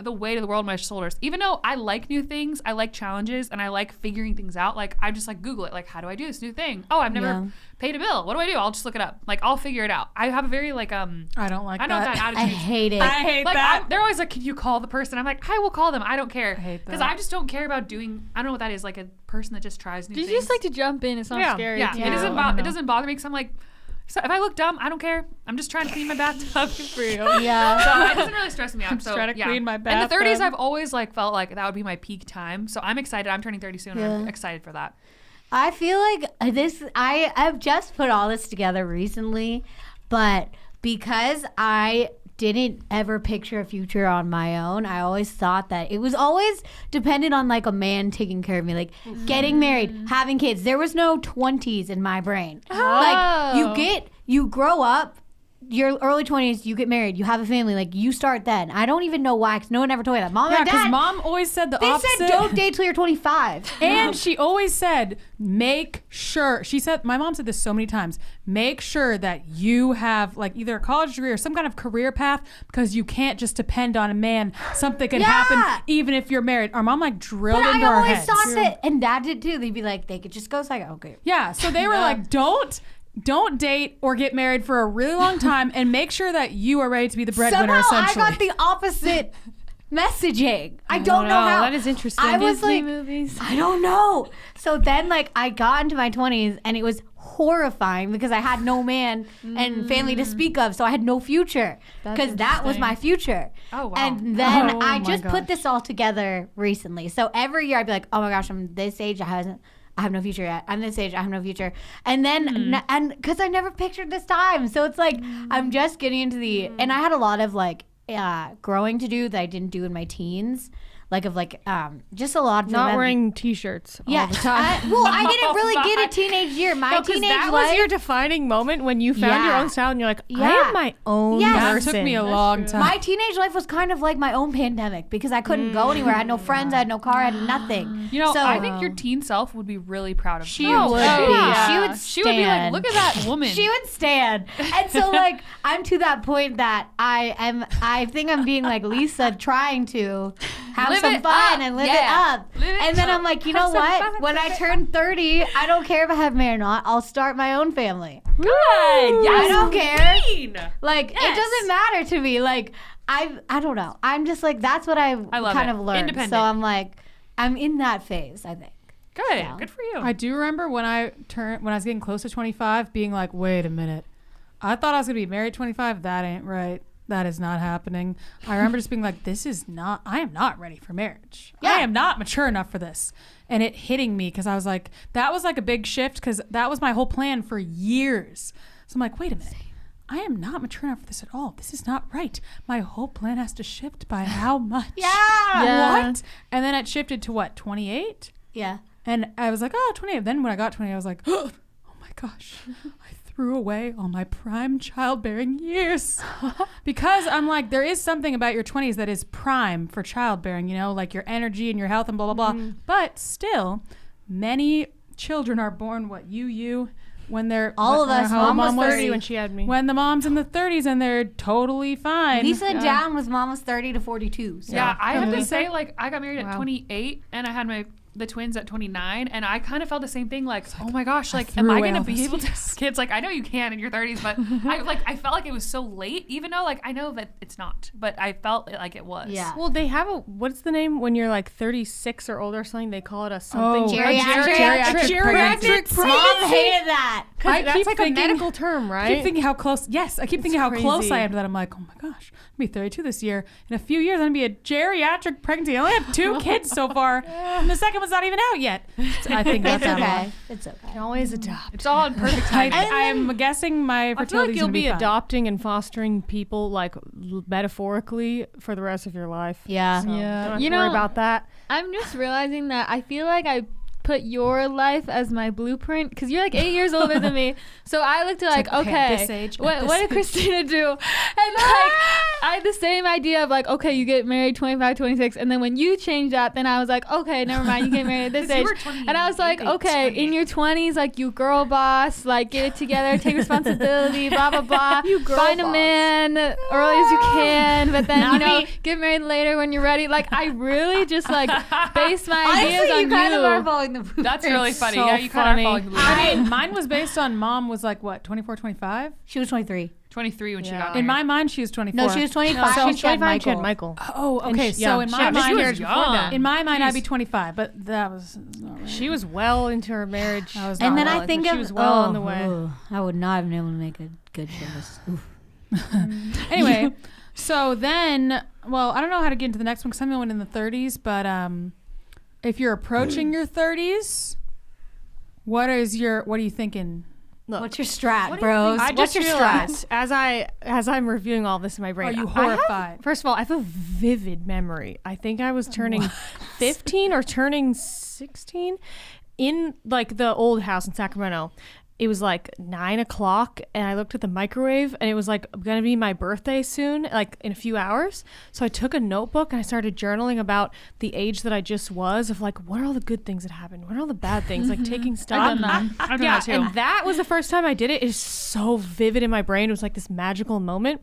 the weight of the world on my shoulders. Even though I like new things, I like challenges, and I like figuring things out. Like I just like Google it. Like, how do I do this new thing? Oh, I've never paid a bill. What do I do? I'll just look it up. Like I'll figure it out. I have a very like I don't like I don't have that attitude. I hate it. I hate Like that. they're always like, can you call the person? I'm like, I will call them. I don't care. I hate Because that. I just don't care about doing. I don't know what that is. Like a person that just tries new You things. just like to jump in. It's not scary. Yeah, to it you. doesn't doesn't bother me because I'm like, so if I look dumb, I don't care. I'm just trying to clean my bathtub for you. Yeah. So it doesn't really stress me out. I'm just trying to clean my In the bathtub. 30s, I've always like felt like that would be my peak time. So I'm excited. I'm turning 30 soon. And I'm excited for that. I feel like I've just put all this together recently, but because I didn't ever picture a future on my own, I always thought that it was always dependent on like a man taking care of me, like getting married, having kids. There was no 20s in my brain. Like you grow up, your early 20s, you get married, you have a family, like you start then. I don't even know why, because no one ever told me that. Mom and because dad, mom always said the they opposite. said don't date till you're 25. And she always said, make sure, my mom said this so many times, make sure that you have like either a college degree or some kind of career path, because you can't just depend on a man. Something can happen even if you're married. Our mom like drilled But into I our always heads. thought that, and dad did too. They'd be like, they could just go. So I go, okay. Yeah, so they were like, don't date or get married for a really long time, and make sure that you are ready to be the breadwinner. Somehow Essentially, I got the opposite messaging. I don't know how. That is interesting. I was Disney like, movies. I don't know. So then, like, I got into my 20s, and it was horrifying because I had no man and family to speak of, so I had no future because that was my future. Oh, wow. And then Oh, I my just gosh. put this all together recently. So every year I'd be like, oh my gosh, I'm this age. I have no future yet. I'm this age. I have no future. And then, and because I never pictured this time. So it's like, I'm just getting into and I had a lot of like growing to do that I didn't do in my teens. Like just a lot of Not wearing t-shirts all the time. I didn't really get a teenage year. My teenage that life. was your defining moment when you found your Yeah. own style and you're like, I Yeah. am my own Yes. that person. took me a long time. My teenage life was kind of like my own pandemic because I couldn't go anywhere. I had no friends. I had no car. I had nothing. You know, So- I think your teen self would be really proud of She you. would be. yeah. She would stand. She would be like, look at that woman. She would stand. And so like I'm to that point that I think I'm being like Lisa, trying to have Live some it fun up. and live Yeah. it up. Live it And then up. I'm like, you know what? When I turn 30, I don't care if I have married or not. I'll start my own family. Good. I don't care. Queen. Like Yes. it doesn't matter to me. Like I don't know. I'm just like that's what I love kind it. of learned. Independent. So I'm like I'm in that phase, I think. Good. Yeah. Good for you. I do remember when I was getting close to 25, being like, wait a minute. I thought I was going to be married at 25. That ain't right. That is not happening. I remember just being like, I am not ready for marriage. Yeah. I am not mature enough for this. And it hitting me because I was like, that was like a big shift because that was my whole plan for years. So I'm like, wait a minute. I am not mature enough for this at all. This is not right. My whole plan has to shift by how much? Yeah. What? And then it shifted to what, 28? Yeah. And I was like, oh, 28. Then when I got 28, I was like, oh my gosh, I threw away all my prime childbearing years. Because I'm like, there is something about your 20s that is prime for childbearing, you know, like your energy and your health and blah, blah, blah. But still, many children are born, when they're All of us. how Mom was 30 when she had me. when the mom's in the 30s and they're totally fine. Lisa down was mom was 30 to 42. So. Yeah, I have to Mhm. say, like, I got married at 28 and I had the twins at 29, and I kind of felt the same thing, like oh my gosh, like am threw I away gonna all be those able to have kids? Like I know you can in your 30s, but I felt like it was so late, even though like I know that it's not, but I felt like it was. Yeah. Well, they have what's the name when you're like 36 or older or something? They call it a something. Geriatric pregnancy. Mom hated that. I That's keep like thinking- a medical term, I right? keep thinking how close. Yes, I keep thinking how close crazy. I am to that. I'm like, oh my gosh, I'm gonna be 32 this year. In a few years, I'm gonna be a geriatric pregnancy. I only have 2 kids so far, and the second one's not even out yet. So I think that's It's how it okay. was. It's okay. Always adopt. It's all in perfect time. I am guessing my I feel fertility like is you'll gonna be fine. adopting and fostering people like metaphorically for the rest of your life. Yeah. So Yeah. don't have You to worry know- about that. I'm just realizing that I feel like I put your life as my blueprint because you're like 8 years older than me. So I looked at like, It's like, okay, okay, at this age, what did Christina do? And like, I had the same idea of like, okay, you get married 25, 26. And then when you changed that, then I was like, okay, never mind. You get married at this 'Cause you age. were And I was like, 28, okay, in your 20s, like you girl boss, like get it together, take responsibility, blah, blah, blah. Find a man early as you can, but then, get married later when you're ready. Like I really just like based my ideas Honestly, on you kind of are you. following the blueprint. That's really funny. so Yeah, you kind of funny. are following the blueprint. I mean, mine was based on mom was like what 24, 25. She was 23. 23 when she got In married. my mind, she was 24. No, she was 25. So she had 25, she had Michael. Michael. Oh, okay. And So in she my had mind, miscarriage before that. in my mind, I'd be Jeez. 25, but that was not right. She was well into her marriage. I was And not then well I think she of was well on the way. I would not have been able to make a good choice. Oof. Anyway, so then, well, I don't know how to get into the next one because I'm going in the 30s, but if you're approaching your 30s, what are you thinking? Look, What's your strat, bros? I What's just your realized as I'm reviewing all this in my brain. Are you I have- horrified? first of all, I have a vivid memory. I think I was turning 15 or turning 16 in like the old house in Sacramento. It was like 9 o'clock and I looked at the microwave and it was like gonna be my birthday soon, like in a few hours. So I took a notebook and I started journaling about the age that I just was of like, what are all the good things that happened? What are all the bad things? Like taking stock. I've done that too. And that was the first time I did it. It is so vivid in my brain. It was like this magical moment.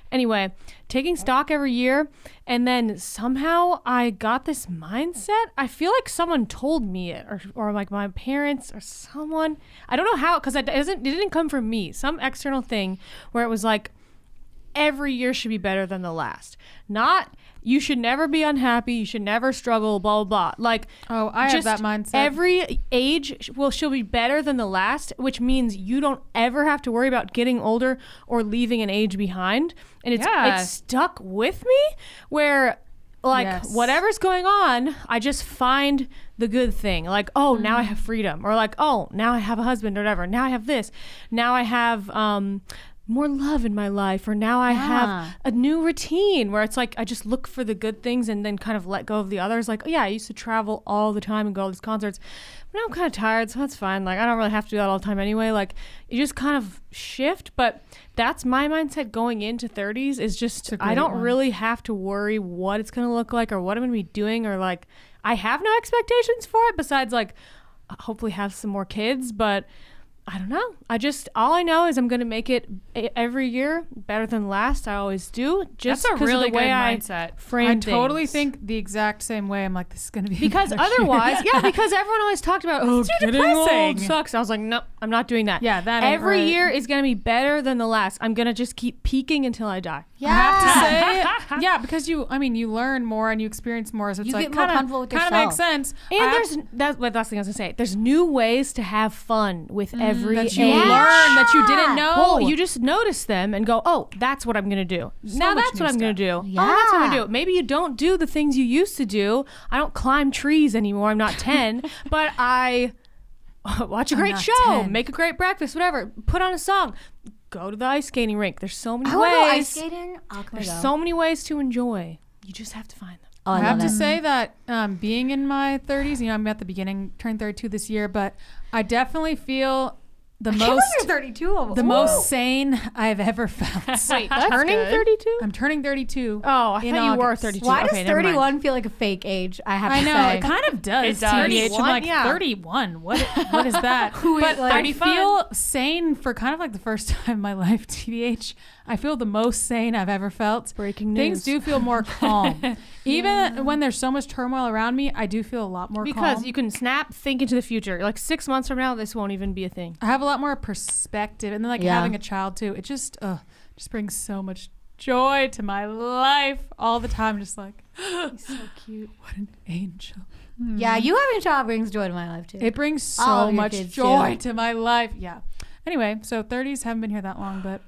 Anyway, taking stock every year, and then somehow I got this mindset. I feel like someone told me it, or like my parents or someone. I don't know how, because it didn't come from me. Some external thing where it was like, every year should be better than the last. Not you should never be unhappy. You should never struggle. Blah blah blah. Like Oh, I have that mindset. Every age she'll be better than the last, which means you don't ever have to worry about getting older or leaving an age behind. And it's stuck with me where like Yes. whatever's going on, I just find the good thing. Like, oh, now I have freedom, or like, oh, now I have a husband or whatever. Now I have this. Now I have more love in my life, or now I have a new routine where it's like I just look for the good things and then kind of let go of the others. Like, oh, yeah, I used to travel all the time and go to all these concerts, but now I'm kind of tired, so that's fine. Like, I don't really have to do that all the time anyway. Like, you just kind of shift. But that's my mindset going into 30s is just I don't really have to worry what it's going to look like or what I'm going to be doing, or like I have no expectations for it besides like hopefully have some more kids, but I don't know. All I know is I'm going to make it every year better than last. I always do. Just That's a because really of the way good I mindset. frame I totally things. think the exact same way. I'm like, this is going to be Because another year. otherwise, because everyone always talked about, oh, It's too getting old depressing. sucks. I was like, no, I'm not doing that. Yeah, that ain't every right. year is going to be better than the last. I'm going to just keep peaking until I die. I have to say, yeah, because you learn more and you experience more, so it's You like get more comfortable with kind of makes yourself. sense. And that's what last thing I was going to say. There's new ways to have fun with every that you age. learn that you didn't know. Well, you just notice them and go, oh, that's what I'm going to do. Now much that's new what I'm going to do. Yeah. Oh, that's what I'm going to do. Maybe you don't do the things you used to do. I don't climb trees anymore. I'm not 10, but I watch a great not show, 10. make a great breakfast, whatever, put on a song, go to the ice skating rink. There's so many I want to go ice ways. skating. There's so many ways to enjoy. You just have to find them. Oh, I I have love to it. say that being in my 30s, I'm at the beginning, turned 32 this year, but I definitely feel the most 32. the most sane I've ever felt. Wait, turning 32? I'm turning 32. Oh, I in thought you were August. 32. Why okay, does never mind. 31 feel like a fake age? I have I to know say. it kind of does. It does. TBH. I'm 31? like Yeah. 31. What is that? But like, I feel sane for kind of like the first time in my life. TBH. I feel the most sane I've ever felt. Breaking Things news. do feel more calm. Even when there's so much turmoil around me, I do feel a lot more Because calm. you can snap, think into the future. Like 6 months from now, this won't even be a thing. I have a lot more perspective, and then like Yeah. having a child too. It just brings so much joy to my life all the time. Just like He's so cute. what an angel. Yeah, you having a child brings joy to my life too. It brings All so of your much kids, joy too. to my life. Yeah. Anyway, so 30s haven't been here that long, but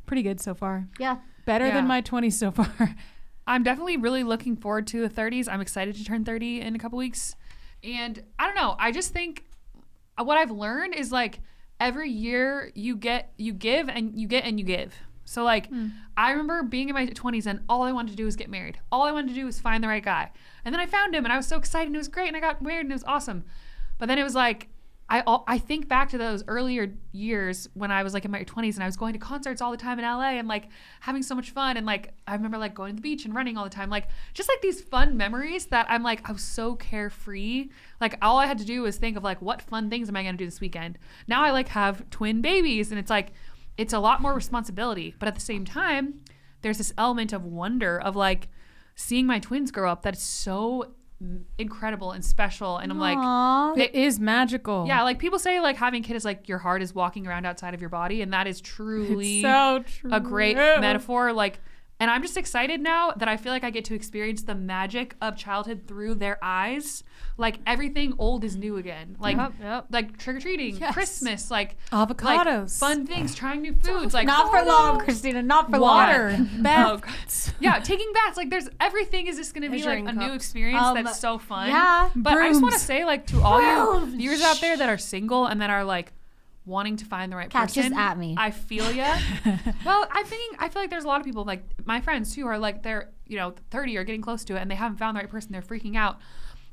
pretty good so far. Yeah. Better Yeah. than my 20s so far. I'm definitely really looking forward to the 30s. I'm excited to turn 30 in a couple weeks. And I don't know. I just think what I've learned is like every year you give and you get and you give. So like I remember being in my 20s and all I wanted to do was get married. All I wanted to do was find the right guy. And then I found him and I was so excited and it was great and I got married and it was awesome. But then it was like, I think back to those earlier years when I was like in my 20s and I was going to concerts all the time in LA and like having so much fun. And like, I remember like going to the beach and running all the time. Like just like these fun memories that I'm like, I was so carefree. Like all I had to do was think of like, what fun things am I going to do this weekend? Now I like have twin babies and it's like, it's a lot more responsibility. But at the same time, there's this element of wonder of like seeing my twins grow up that is so incredible and special. And I'm like, it is magical. yeah, like people say like having a kid is like your heart is walking around outside of your body, and that is truly so true. a great metaphor. Like, and I'm just excited now that I feel like I get to experience the magic of childhood through their eyes. Like everything old is new again. Like like trick-or-treating, Christmas, like avocados, like fun things, trying new foods. Like Not for long, Christina. Not for water, long. baths. yeah, taking baths. Like there's everything is just gonna be like a new experience that's so fun. Yeah. But I just want to say like to all you viewers out there that are single and that are like wanting to find the right Kat, person. just at me. I feel ya. Well, I feel like there's a lot of people like my friends too are like they're 30 or getting close to it and they haven't found the right person. They're freaking out,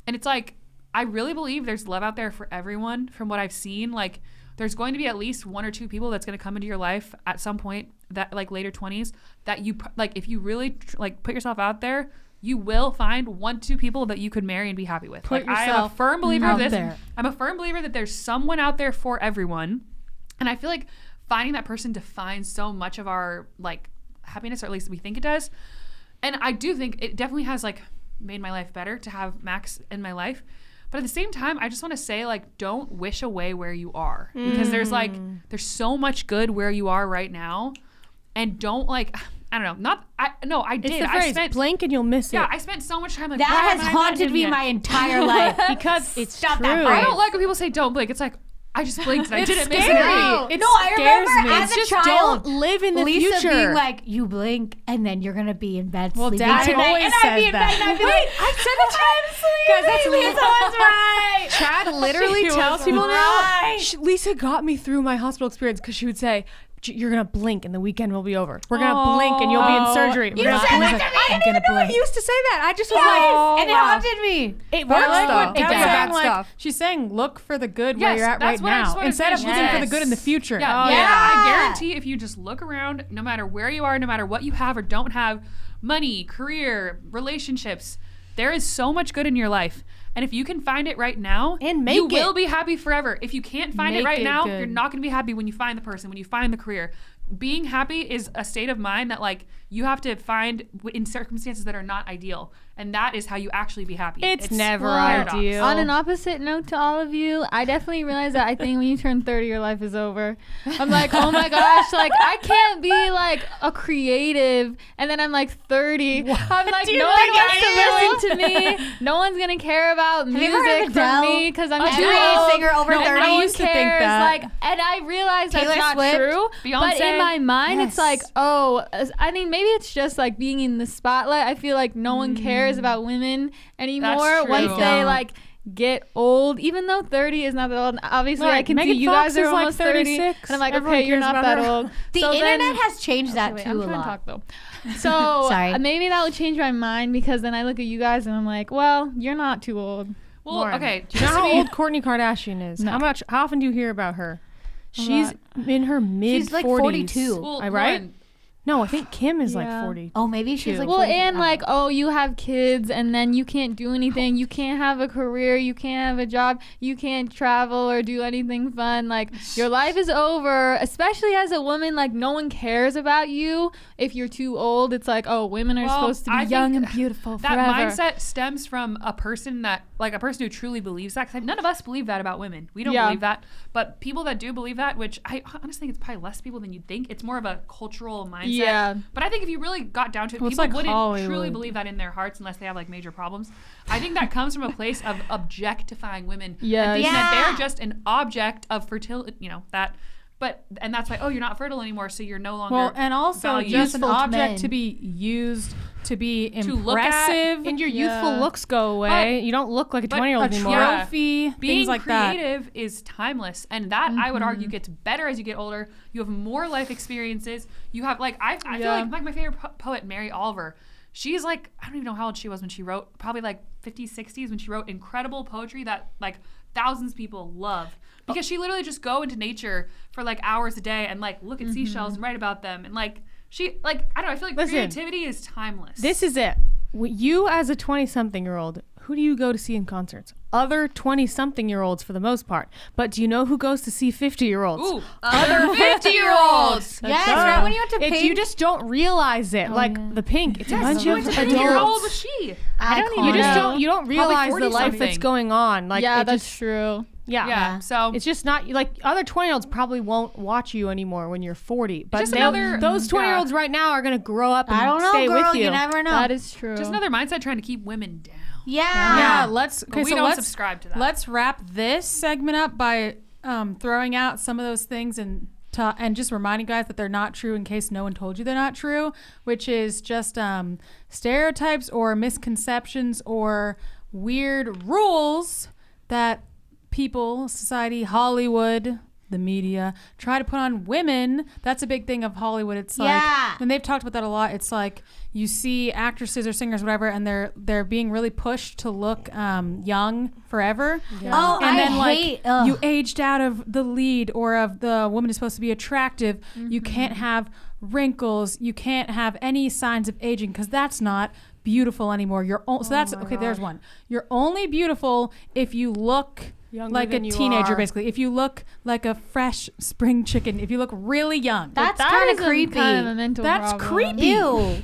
and it's like I really believe there's love out there for everyone. From what I've seen, like there's going to be at least one or two people that's going to come into your life at some point that like later 20s that you like if you really like put yourself out there. You will find 1-2 people that you could marry and be happy with. Put I am a yourself firm believer of out this. there. I'm a firm believer that there's someone out there for everyone. And I feel like finding that person defines so much of our like happiness, or at least we think it does. And I do think it definitely has like made my life better to have Max in my life. But at the same time, I just want to say like, don't wish away where you are, because there's so much good where you are right now. And don't like, I don't know. I did. It's the phrase, blink and you'll miss it. Yeah, I spent so much time like That why has haven't I met haunted him me yet? my entire life. because it's Stop true. that I don't like when people say don't blink. It's like I just blinked and I didn't miss scary. it. It No, I scares remember me. as It's a just child, don't live in the Lisa future. being like, you blink and then you're gonna be in bed Well, sleeping Dad tonight. always And I'd be says in bed that. and I'd be like, I said the time Guys, that's sleeping. Someone's right. Chad literally She tells was people right. now. Lisa got me through my hospital experience because she would say, "You're gonna blink and the weekend will be over. We're gonna blink and you'll be in surgery." You We're gonna said blink." that to me. I didn't even know I used to say that. I just was Yes, like, and it haunted me. it But I works like though. what It Dad's does. saying, Bad stuff. she's saying look for the good where Yes, you're at that's right what I just now wanted to instead of finish. looking for the Yes. good in the future. Yeah, Oh, yeah. I Yeah. guarantee if you just look around, no matter where you are, no matter what you have or don't have, money, career, relationships, there is so much good in your life. And if you can find it right now, And make you it. will be happy forever. If you can't find it Make right it now, good. you're not going to be happy when you find the person, when you find the career. Being happy is a state of mind that like you have to find in circumstances that are not ideal, and that is how you actually be happy. It's never paradox. ideal. On an opposite note to all of you, I definitely realize that I think when you turn 30, your life is over. I'm like, oh my gosh, like I can't be like a creative, and then I'm like 30. I'm like, no one wants to listen to me. No one's gonna care about you heard music of from Adele? me because I'm A too great old. singer over and 30. no one used to think cares. that. Like, and I realize Taylor that's not Swift, true. But in Beyonce. my mind, it's Yes. like, oh, I mean, maybe it's just like being in the spotlight. I feel like no one cares about women anymore That's once true. they Don't. like get old. Even though 30 is not that old, obviously I Right, can Megan see you Fox guys are is like almost 30, 36. and I'm like, Everyone okay, you're cares not about that her. old. The So then- internet has changed that Wait, too I'm a trying to lot. talk though. So Sorry. maybe that would change my mind because then I look at you guys and I'm like, well, you're not too old. Well, Lauren, okay. Do you know just to how be- old Kourtney Kardashian is? No. How often do you hear about her? She's in her mid 40s. She's like 42. well, I right? Lauren, No, I think Kim is like Yeah. 40. Oh, maybe she's like Well, 42. and I like, don't know. oh, you have kids and then you can't do anything. You can't have a career. You can't have a job. You can't travel or do anything fun. Like, your life is over, especially as a woman. Like, no one cares about you if you're too old. It's like, oh, women are Well, supposed to be I young think and beautiful that forever. mindset stems from a person who truly believes that. 'Cause none of us believe that about women. We don't Yeah. believe that. But people that do believe that, which I honestly think it's probably less people than you'd think. It's more of a cultural mindset. Yeah. But I think if you really got down to it, Well, it's people like wouldn't truly Hollywood. believe that in their hearts unless they have like major problems. I think that comes from a place of objectifying women. Yes. And thinking that Yeah. they're just an object of fertility, that. And that's why, oh, you're not fertile anymore, so you're no longer. Well, and also valued. just an Useful to object men. to be used to be To look at, impressive. And your Yeah. youthful looks go away. You don't look like a but 20-year-old a anymore. Yeah. trophy, Being things like that. creative is timeless, and that I would argue gets better as you get older. You have more life experiences. You have I feel Yeah. like my favorite poet, Mary Oliver. She's like, I don't even know how old she was when she wrote, probably like 50s, 60s when she wrote incredible poetry that like thousands of people love. Because she literally just go into nature for like hours a day and like look at seashells and write about them. And like, she, like, I don't know, I feel like creativity is timeless. This is it. You as a 20-something-year-old, who do you go to see in concerts? Other 20-something-year-olds for the most part. But do you know who goes to see 50-year-olds? Ooh, other 50-year-olds. Yes, right when you went to Pink. You just don't realize it. Like the Pink, it's a bunch of adults. How old was she? I don't You even just know. you don't realize the life 40-something. that's going on. Like yeah, it that's just, true. Yeah. So it's just not like other 20-year-olds probably won't watch you anymore when you're 40. But Just another- those 20-year-olds right now are gonna grow up and I don't know, stay girl. with you. You never know. That is true. just another mindset trying to keep women down. Yeah. Let's. But Okay, we so don't let's subscribe to that. Let's wrap this segment up by throwing out some of those things and just reminding guys that they're not true in case no one told you they're not true, which is just stereotypes or misconceptions or weird rules that people, society, Hollywood, the media try to put on women. That's a big thing of Hollywood. It's like, and they've talked about that a lot. It's like you see actresses or singers, whatever, and they're being really pushed to look young forever. Oh, And then I hate. like you aged out of the lead or of the woman is supposed to be attractive. You can't have wrinkles. You can't have any signs of aging because that's not beautiful anymore. So that's okay. There's one. You're only beautiful if you look Younger like a than you teenager, are. basically. If you look like a fresh spring chicken, if you look really young, That's That kind is of creepy. Kind of a mental that's problem. creepy. Ew.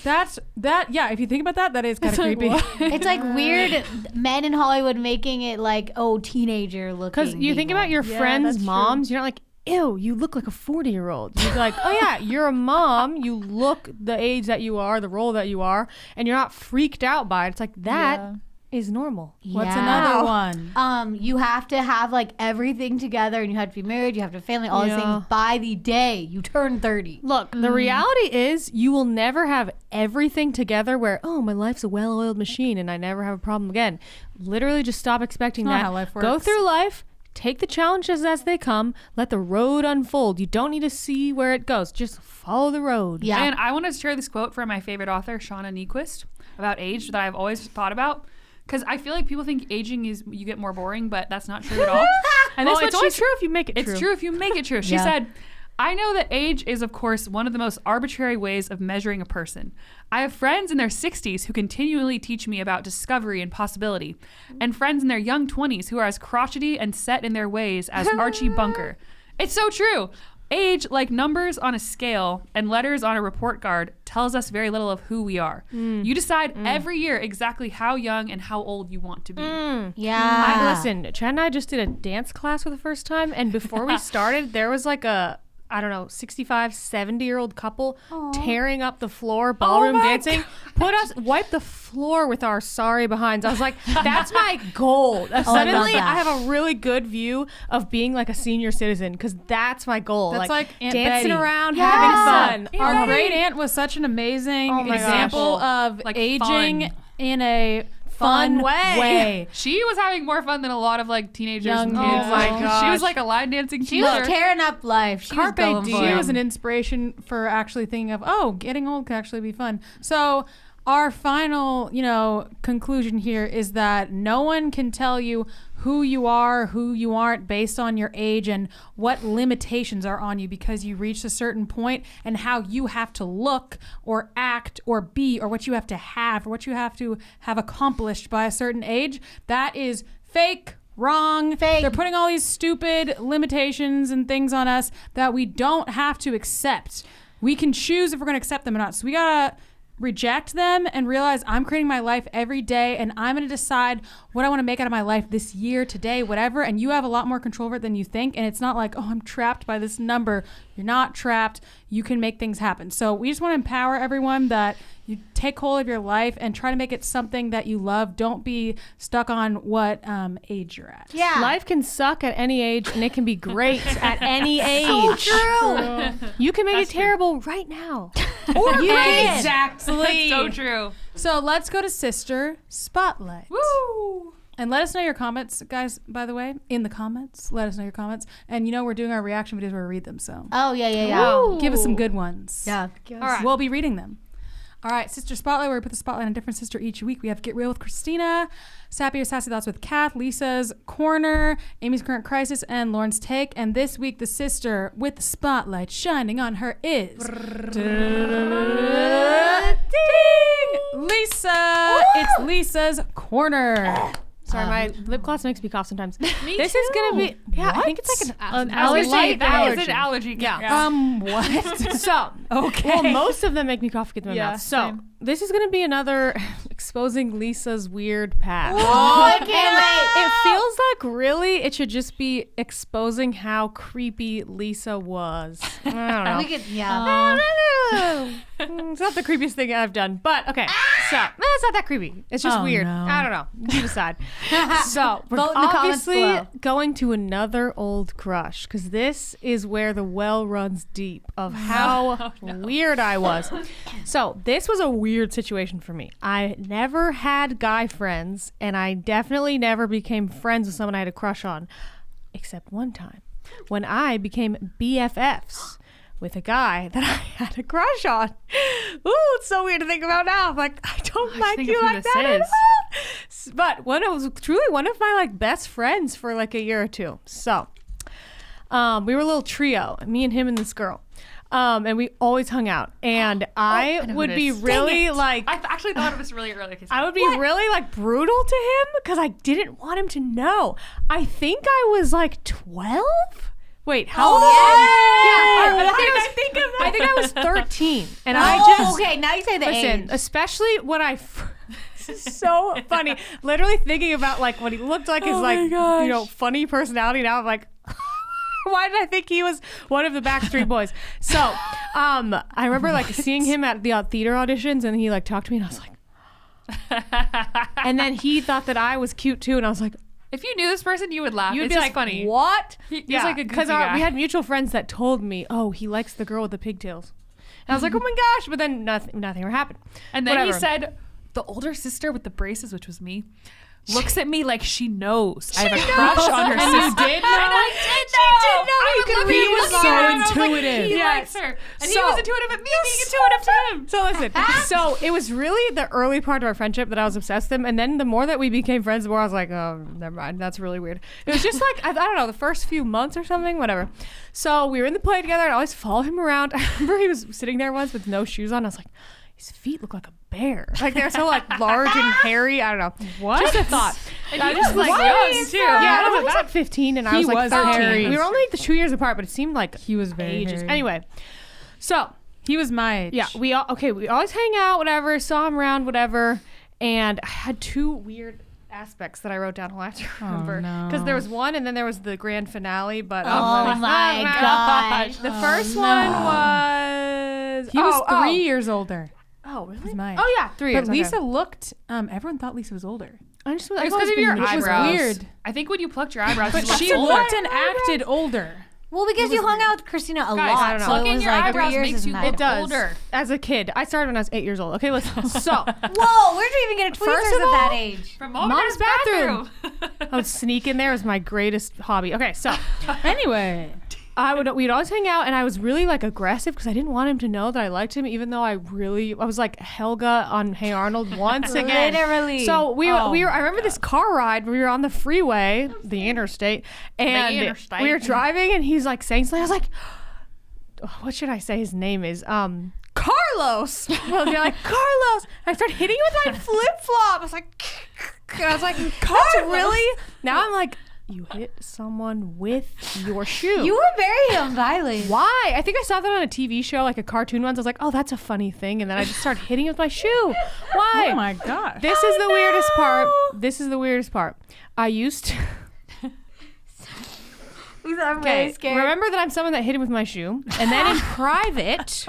Yeah. If you think about that, that is kind of like, creepy. what? It's like weird men in Hollywood making it like, oh, teenager looking. Because you think people. about your Yeah, friends' that's moms, you're not like, ew, you look like a 40-year-old. You're like, oh yeah, you're a mom. You look the age that you are, the role that you are, and you're not freaked out by it. It's like that is normal. What's Yeah. another one? You have to have like everything together, and you have to be married. You have to have family, all these Yeah. things by the day you turn 30. Look, the reality is you will never have everything together where, oh, my life's a well-oiled machine and I never have a problem again. Literally just stop expecting It's not that. how life Go works. through life, take the challenges as they come, let the road unfold. You don't need to see where it goes. Just follow the road. Yeah. And I want to share this quote from my favorite author, Shauna Niequist, about age that I've always thought about. Because I feel like people think aging is you get more boring, but that's not true at all. And Well, that's it's only always true if you make it true. It's true if you make it true. She Yeah. said, I know that age is, of course, one of the most arbitrary ways of measuring a person. I have friends in their 60s who continually teach me about discovery and possibility, and friends in their young 20s who are as crotchety and set in their ways as Archie Bunker. It's so true. Age, like numbers on a scale and letters on a report card, tells us very little of who we are. You decide every year exactly how young and how old you want to be. Yeah. Listen, Chad and I just did a dance class for the first time, and before we started, there was like a, I don't know, 65, 70-year-old couple tearing up the floor, ballroom dancing. Wipe the floor with our sorry behinds. I was like, that's my goal. Suddenly, that. I have a really good view of being like a senior citizen because that's my goal. That's like Aunt dancing Betty. around, Yes. having fun. Our great aunt was such an amazing Oh my example gosh. of Like aging fun. in a fun way. She was having more fun than a lot of like teenagers Young and kids. kids. Oh my She gosh. was like a line dancing She was teacher. tearing up life. She was Carpe going diem. for She it. was an inspiration for actually thinking of, oh, getting old could actually be fun. So our final, conclusion here is that no one can tell you who you are, who you aren't based on your age and what limitations are on you because you reached a certain point and how you have to look or act or be or what you have to have or what you have to have accomplished by a certain age. That is fake. Wrong. Fake. They're putting all these stupid limitations and things on us that we don't have to accept. We can choose if we're going to accept them or not. So we got to reject them and realize I'm creating my life every day and I'm going to decide what I want to make out of my life this year, today, whatever. And you have a lot more control over it than you think. And it's not like, oh, I'm trapped by this number. You're not trapped. You can make things happen. So we just want to empower everyone that you take hold of your life and try to make it something that you love. Don't be stuck on what age you're at. Yeah. Life can suck at any age, and it can be great at any age. True. You can make it terrible right now. Or you can. Exactly. So true. So let's go to Sister Spotlight. Woo! And let us know your comments, guys, by the way. In the comments. Let us know your comments. And we're doing our reaction videos where we read them. So Oh, yeah. give us some good ones. Yeah. All right. We'll be reading them. All right, Sister Spotlight, where we put the spotlight on a different sister each week. We have Get Real with Christina, Sappy or Sassy Thoughts with Kath, Lisa's Corner, Amy's Current Crisis, and Lauren's Take. And this week, the sister with the spotlight shining on her is... Ding! Lisa! It's Lisa's Corner. Sorry, my lip gloss makes me cough sometimes. Me This too. is gonna be I think it's like an allergy. allergy. That is an allergy. Yeah. What? So Okay. well, most of them make me cough get to my Yeah, mouth. So same. this is gonna be another exposing Lisa's weird past. I can't wait. It feels like really it should just be exposing how creepy Lisa was. I don't know. We could, yeah. It's not the creepiest thing I've done, but okay. So it's not that creepy. It's just Oh, weird. no. I don't know. You decide. So we're Vote in the comments obviously below. going to another old crush because this is where the well runs deep of how weird I was. So this was a weird situation for me. I never had guy friends, and I definitely never became friends with someone I had a crush on, except one time when I became BFFs with a guy that I had a crush on. Ooh, it's so weird to think about now. I'm like, I don't like think you of who like this that at is. all. But one was truly one of my like best friends for like a year or two. So we were a little trio, me and him and this girl. And we always hung out. And I know who would it be is. really like I actually thought of this really early. Okay, I would be really like brutal to him because I didn't want him to know. I think I was like 12. Wait, how old? I think I was 13, and I just okay, now you say the listen. age. Especially when I. This is so funny. Literally thinking about like what he looked like, his like you know funny personality. Now I'm like. Why did I think he was one of the Backstreet Boys? So, I remember like seeing him at the theater auditions, and he like talked to me, and I was like, and then he thought that I was cute too, and I was like, if you knew this person, you would laugh. you'd It's be just like, funny. what? He's like a because goofy guy. we had mutual friends that told me, oh, he likes the girl with the pigtails, and I was like, oh my gosh, but then nothing ever happened. And then he Whatever. said, the older sister with the braces, which was me, looks at me like she knows I have a crush on her And sister. you did know? And I did know. I You would could look read at him, was looking so at him, and I was like, intuitive. he Yes. likes her. And he So- was intuitive at me being intuitive to him. So listen, so it was really the early part of our friendship that I was obsessed with him, and then the more that we became friends, the more I was like, oh, never mind, that's really weird. It was just like, I don't know, the first few months or something, whatever. So we were in the play together, and I always follow him around. I remember he was sitting there once with no shoes on. I was like, his feet look like a bear. Like they're so like large and hairy. I don't know. What? Just a thought. And I he just was like young, too. Yeah, I was like 15 and I He was like was 13. hairy. We were only like 2 years apart, but it seemed like He was very ages. hairy. Anyway, so He was my age. yeah, we always hang out, whatever, saw him around, whatever. And I had two weird aspects that I wrote down. I'll have to remember. no. Because there was one and then there was the grand finale. But Oh my gosh. The first one was He was 3 years older. Oh, really? He's my age. Oh yeah, 3 years. But Lisa looked, everyone thought Lisa was older. I just It was I've because always of your been- eyebrows. It was weird. I think when you plucked your eyebrows, But you looked she older. looked and acted older. Well, because you hung out with Christina a Guys, lot, I don't know. so it Plucking was your like eyebrows 3 years makes isn't you that look It does. older. As a kid, I started when I was 8 years old. Okay, listen. So Whoa, where'd you even get a tweezers First of at that all- age? From Mom's bathroom. bathroom. I would sneak in there. It was my greatest hobby. Okay, so Anyway. we'd always hang out, and I was really like aggressive because I didn't want him to know that I liked him, even though I was like Helga on Hey Arnold once again. Literally. So I remember this car ride. We were on the freeway, the interstate, and interstate. we were driving, and he's like saying something. I was like, what should I say? His name is Carlos. I was like Carlos. I started hitting him with my flip flop. I was like, and I was like, that's really. Now I'm like, you hit someone with your shoe. You were very violent. Why? I think I saw that on a TV show, like a cartoon once. I was like, oh, that's a funny thing. And then I just started hitting it with my shoe. Why? Oh my gosh. This is the weirdest part. This is the weirdest part. I used to. I'm really scared. Remember that I'm someone that hit him with my shoe. And then in private,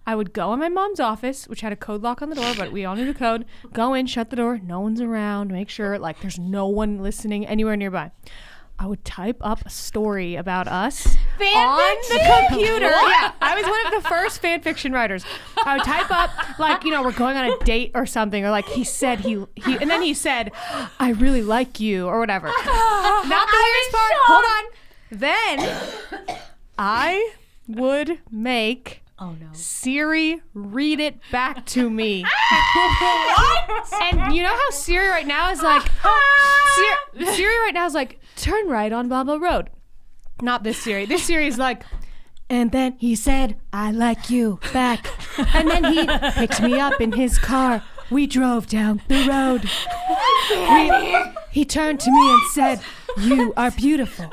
I would go in my mom's office, which had a code lock on the door, but we all knew the code. Go in, shut the door. No one's around. Make sure like there's no one listening anywhere nearby. I would type up a story about us on the computer. Yeah, I was one of the first fan fiction writers. I would type up like, we're going on a date or something, or like he said he and then he said, I really like you or whatever. Not the weirdest part. Hold on. Then I would make Oh no. Siri, read it back to me. And you know how Siri right now is like, Siri right now is like, turn right on blah blah road. Not this Siri. This Siri is like, and then he said, I like you back. And then he picked me up in his car. We drove down the road. He turned to me and said, you are beautiful.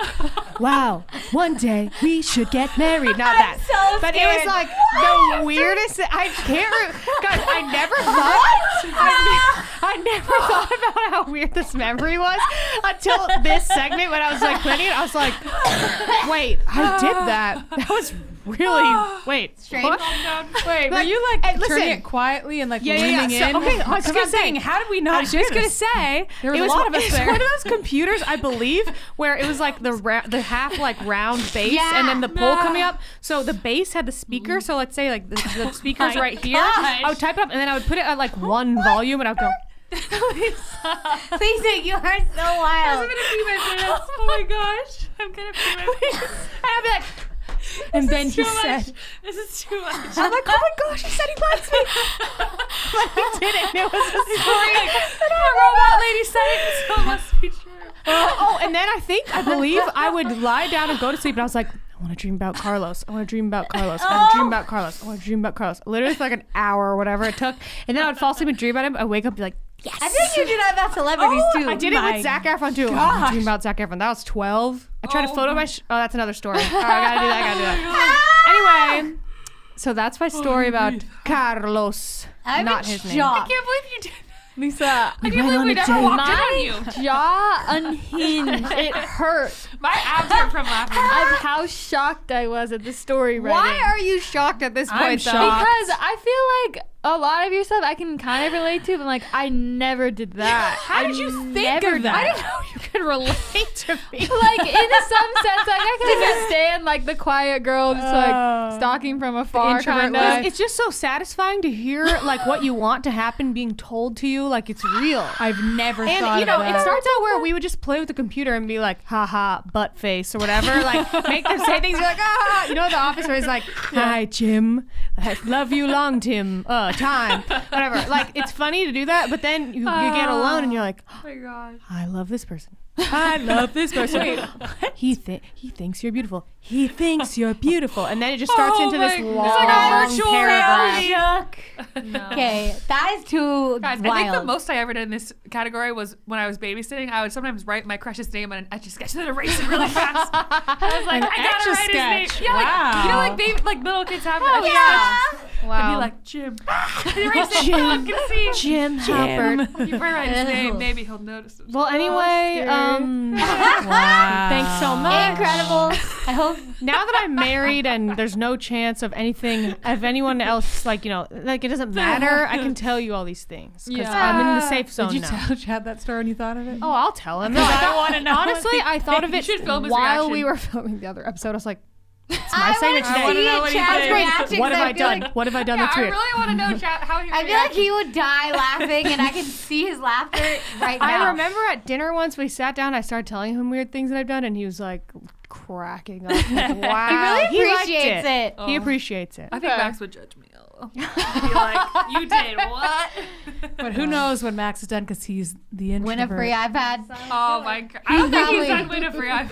Wow. One day we should get married. Not that. so but it scared. was like the weirdest. I can't. Guys, I never thought about how weird this memory was until this segment when I was like planning it. I was like, wait, I did that. That was really wait. Strange. Wait, were Like, you like and turning listen. it quietly and like Yeah. leaning So, in? okay, I was Because gonna I'm thinking, say, how did we I not was do just gonna this? say There was it a lot of us it's there. one of those computers, I believe, where it was like the half like round base Yeah. and then the pole coming up. So the base had the speaker. So let's say like the speaker's right here. I would type it up and then I would put it at like one volume and I'd go. Lisa, you are so wild. I'm gonna pee my pants. Oh my gosh. I'm gonna pee my pants. And I'd be like, and then he said, This is too much. I'm like, oh my gosh, he said he likes me. But he didn't. It was a story. The robot lady said it, so it must be true. Oh, and then I believe I would lie down and go to sleep, and I was like, I want to dream about Carlos. I want to dream about Carlos. I want to dream about Carlos. I want to dream about Carlos. Literally for like an hour or whatever it took. And then I would fall asleep and dream about him. I'd wake up and be like, yes. I feel like you do that about celebrities too. I did it with Zac Efron too. I want to dream about Zac Efron. That was 12. I tried to photo my... oh, that's another story. Oh, I gotta do that. Anyway, so that's my story about Carlos. I'm not in his name. shock. I can't believe you did. Lisa, I can't believe we never walked in on you. jaw unhinged. It hurt My abs hurt from laughing. of how shocked I was at the story writing. Why are you shocked at this I'm point, though? shocked. Because I feel like a lot of your stuff I can kind of relate to, but like I never did that. How did you think of that? I didn't know you could relate to me. Like in some sense, like I can understand like the quiet girl just like stalking from afar, introvert kind life. of. It's just so satisfying to hear like what you want to happen being told to you like it's real. I've never And thought you know, of that. it starts out where we would just play with the computer and be like, haha, butt face or whatever. Like make them say things. You're like, ah, you know, the office where it's like, hi, Jim. I love you long, Tim. Time. Whatever. Like it's funny to do that, but then you get alone and you're like, Oh my gosh. I love this person. I love this person. He thinks you're beautiful. He thinks you're beautiful. And then it just starts into this my long God. It's like a virtual paragraph. reality. Okay, that is too Guys, wild. I think the most I ever did in this category was when I was babysitting. I would sometimes write my crush's name on an etch a sketch and then erase it really fast. I was like, I gotta write his Etch-a-sketch. name. Yeah, like you know, like Wow. baby, like little kids have Oh, etch a yeah. sketch. I'd be like Jim. Erase it. Jim. No one can see. Jim Halpert. If you write his name, maybe he'll notice it. Well, anyway, Wow. thanks so much. Incredible. I hope. Now that I'm married and there's no chance of anything, of anyone else, like, you know, like it doesn't matter, I can tell you all these things. Because Yeah. I'm in the safe zone Did you now. tell Chad that story when you thought of it? Oh, I'll tell him. No, I want to know. honestly, I thought of You it should film his while reaction. we were filming the other episode. I was like, it's I my segment wanna today. see know what he Chad's did. reaction, What have 'cause I feel done? like- What have I done Yeah, that's I weird? really want to know how he I feel like he would die laughing, and I can see his laughter right now. I remember at dinner once we sat down, I started telling him weird things that I've done, and he was like cracking up. Like, wow. He really liked appreciates it. He appreciates it. I think Max would judge me. He'd be like, you did what? But who knows what Max has done because he's the introvert. Win a free iPad. Oh my god. I don't think he's probably- done Winifred.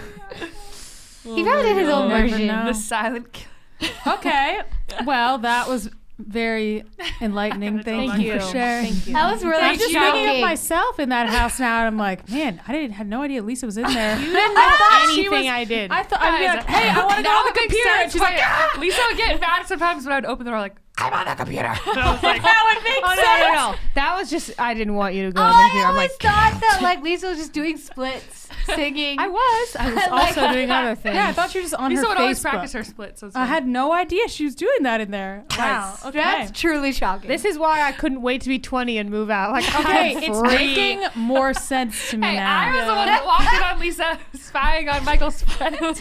He probably did his own never version. know. The silent killer. Okay. Well, that was very enlightening. Thank you for sharing. Thank you. That was really I'm just thinking of shocking. myself in that house now, and I'm like, man, had no idea Lisa was in there. You didn't know she anything was- I did. I thought I'd be Guys, like, hey, I want to go now on the it makes computer. And sense. she's like, ah! Lisa would get mad sometimes when I would open the door like, I'm on the computer. And I was like, That would make Oh, sense. no. That was just, I didn't want you to go Oh, in there. I I'm always like, thought that like Lisa was just doing splits, singing. I was also doing other things. Yeah, I thought you were just on Lisa her would always Facebook. practice her splits. So it's I fine. had no idea she was doing that in there. Wow. Okay. That's truly shocking. This is why I couldn't wait to be 20 and move out. Like, Okay, I'm it's free. making more sense to me Hey, now. I was the one that walked in on Lisa spying on Michael's friend with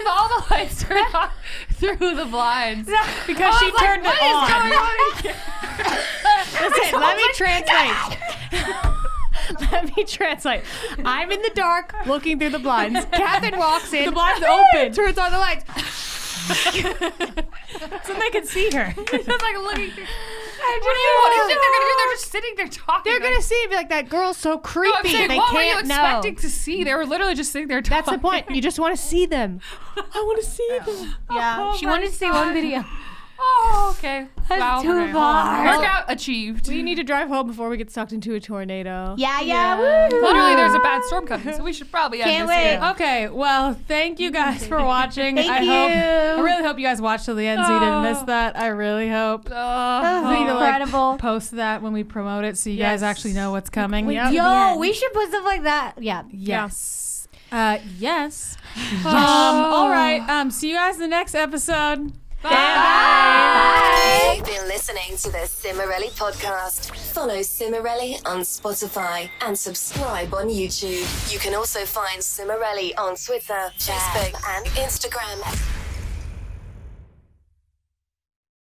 all the lights turned on through the blinds. because she turned it What is on. going on in here? Listen, let me translate. Let me translate. I'm in the dark looking through the blinds. Catherine walks in. The blinds open. Turns on the lights. so they can see her. Just like looking through. What do you think they're gonna do? They're just sitting there talking. They're gonna see it and be like, that girl's so creepy. No, I'm saying, they what were you can't expecting know. to see? They were literally just sitting there talking. That's the point. You just want to see them. I want to see them. Yeah, she wanted to see one video. Oh, okay. That's too okay. far. Workout achieved. We need to drive home before we get sucked into a tornado. Yeah. Woo. Literally, there's a bad storm coming, so we should probably end Can't this wait. here. Okay, well, thank you guys for watching. Thank you. I really hope you guys watched till the end so you didn't miss that. I really hope. That We was need to, like, incredible. post that when we promote it so you guys actually know what's coming. Yep. Yo, we should put stuff like that. Yeah. Yes. Yes. All right. See you guys in the next episode. Bye. You've been listening to the Cimarelli podcast. Follow Cimarelli on Spotify and subscribe on YouTube. You can also find Cimarelli on Twitter, Facebook, and Instagram.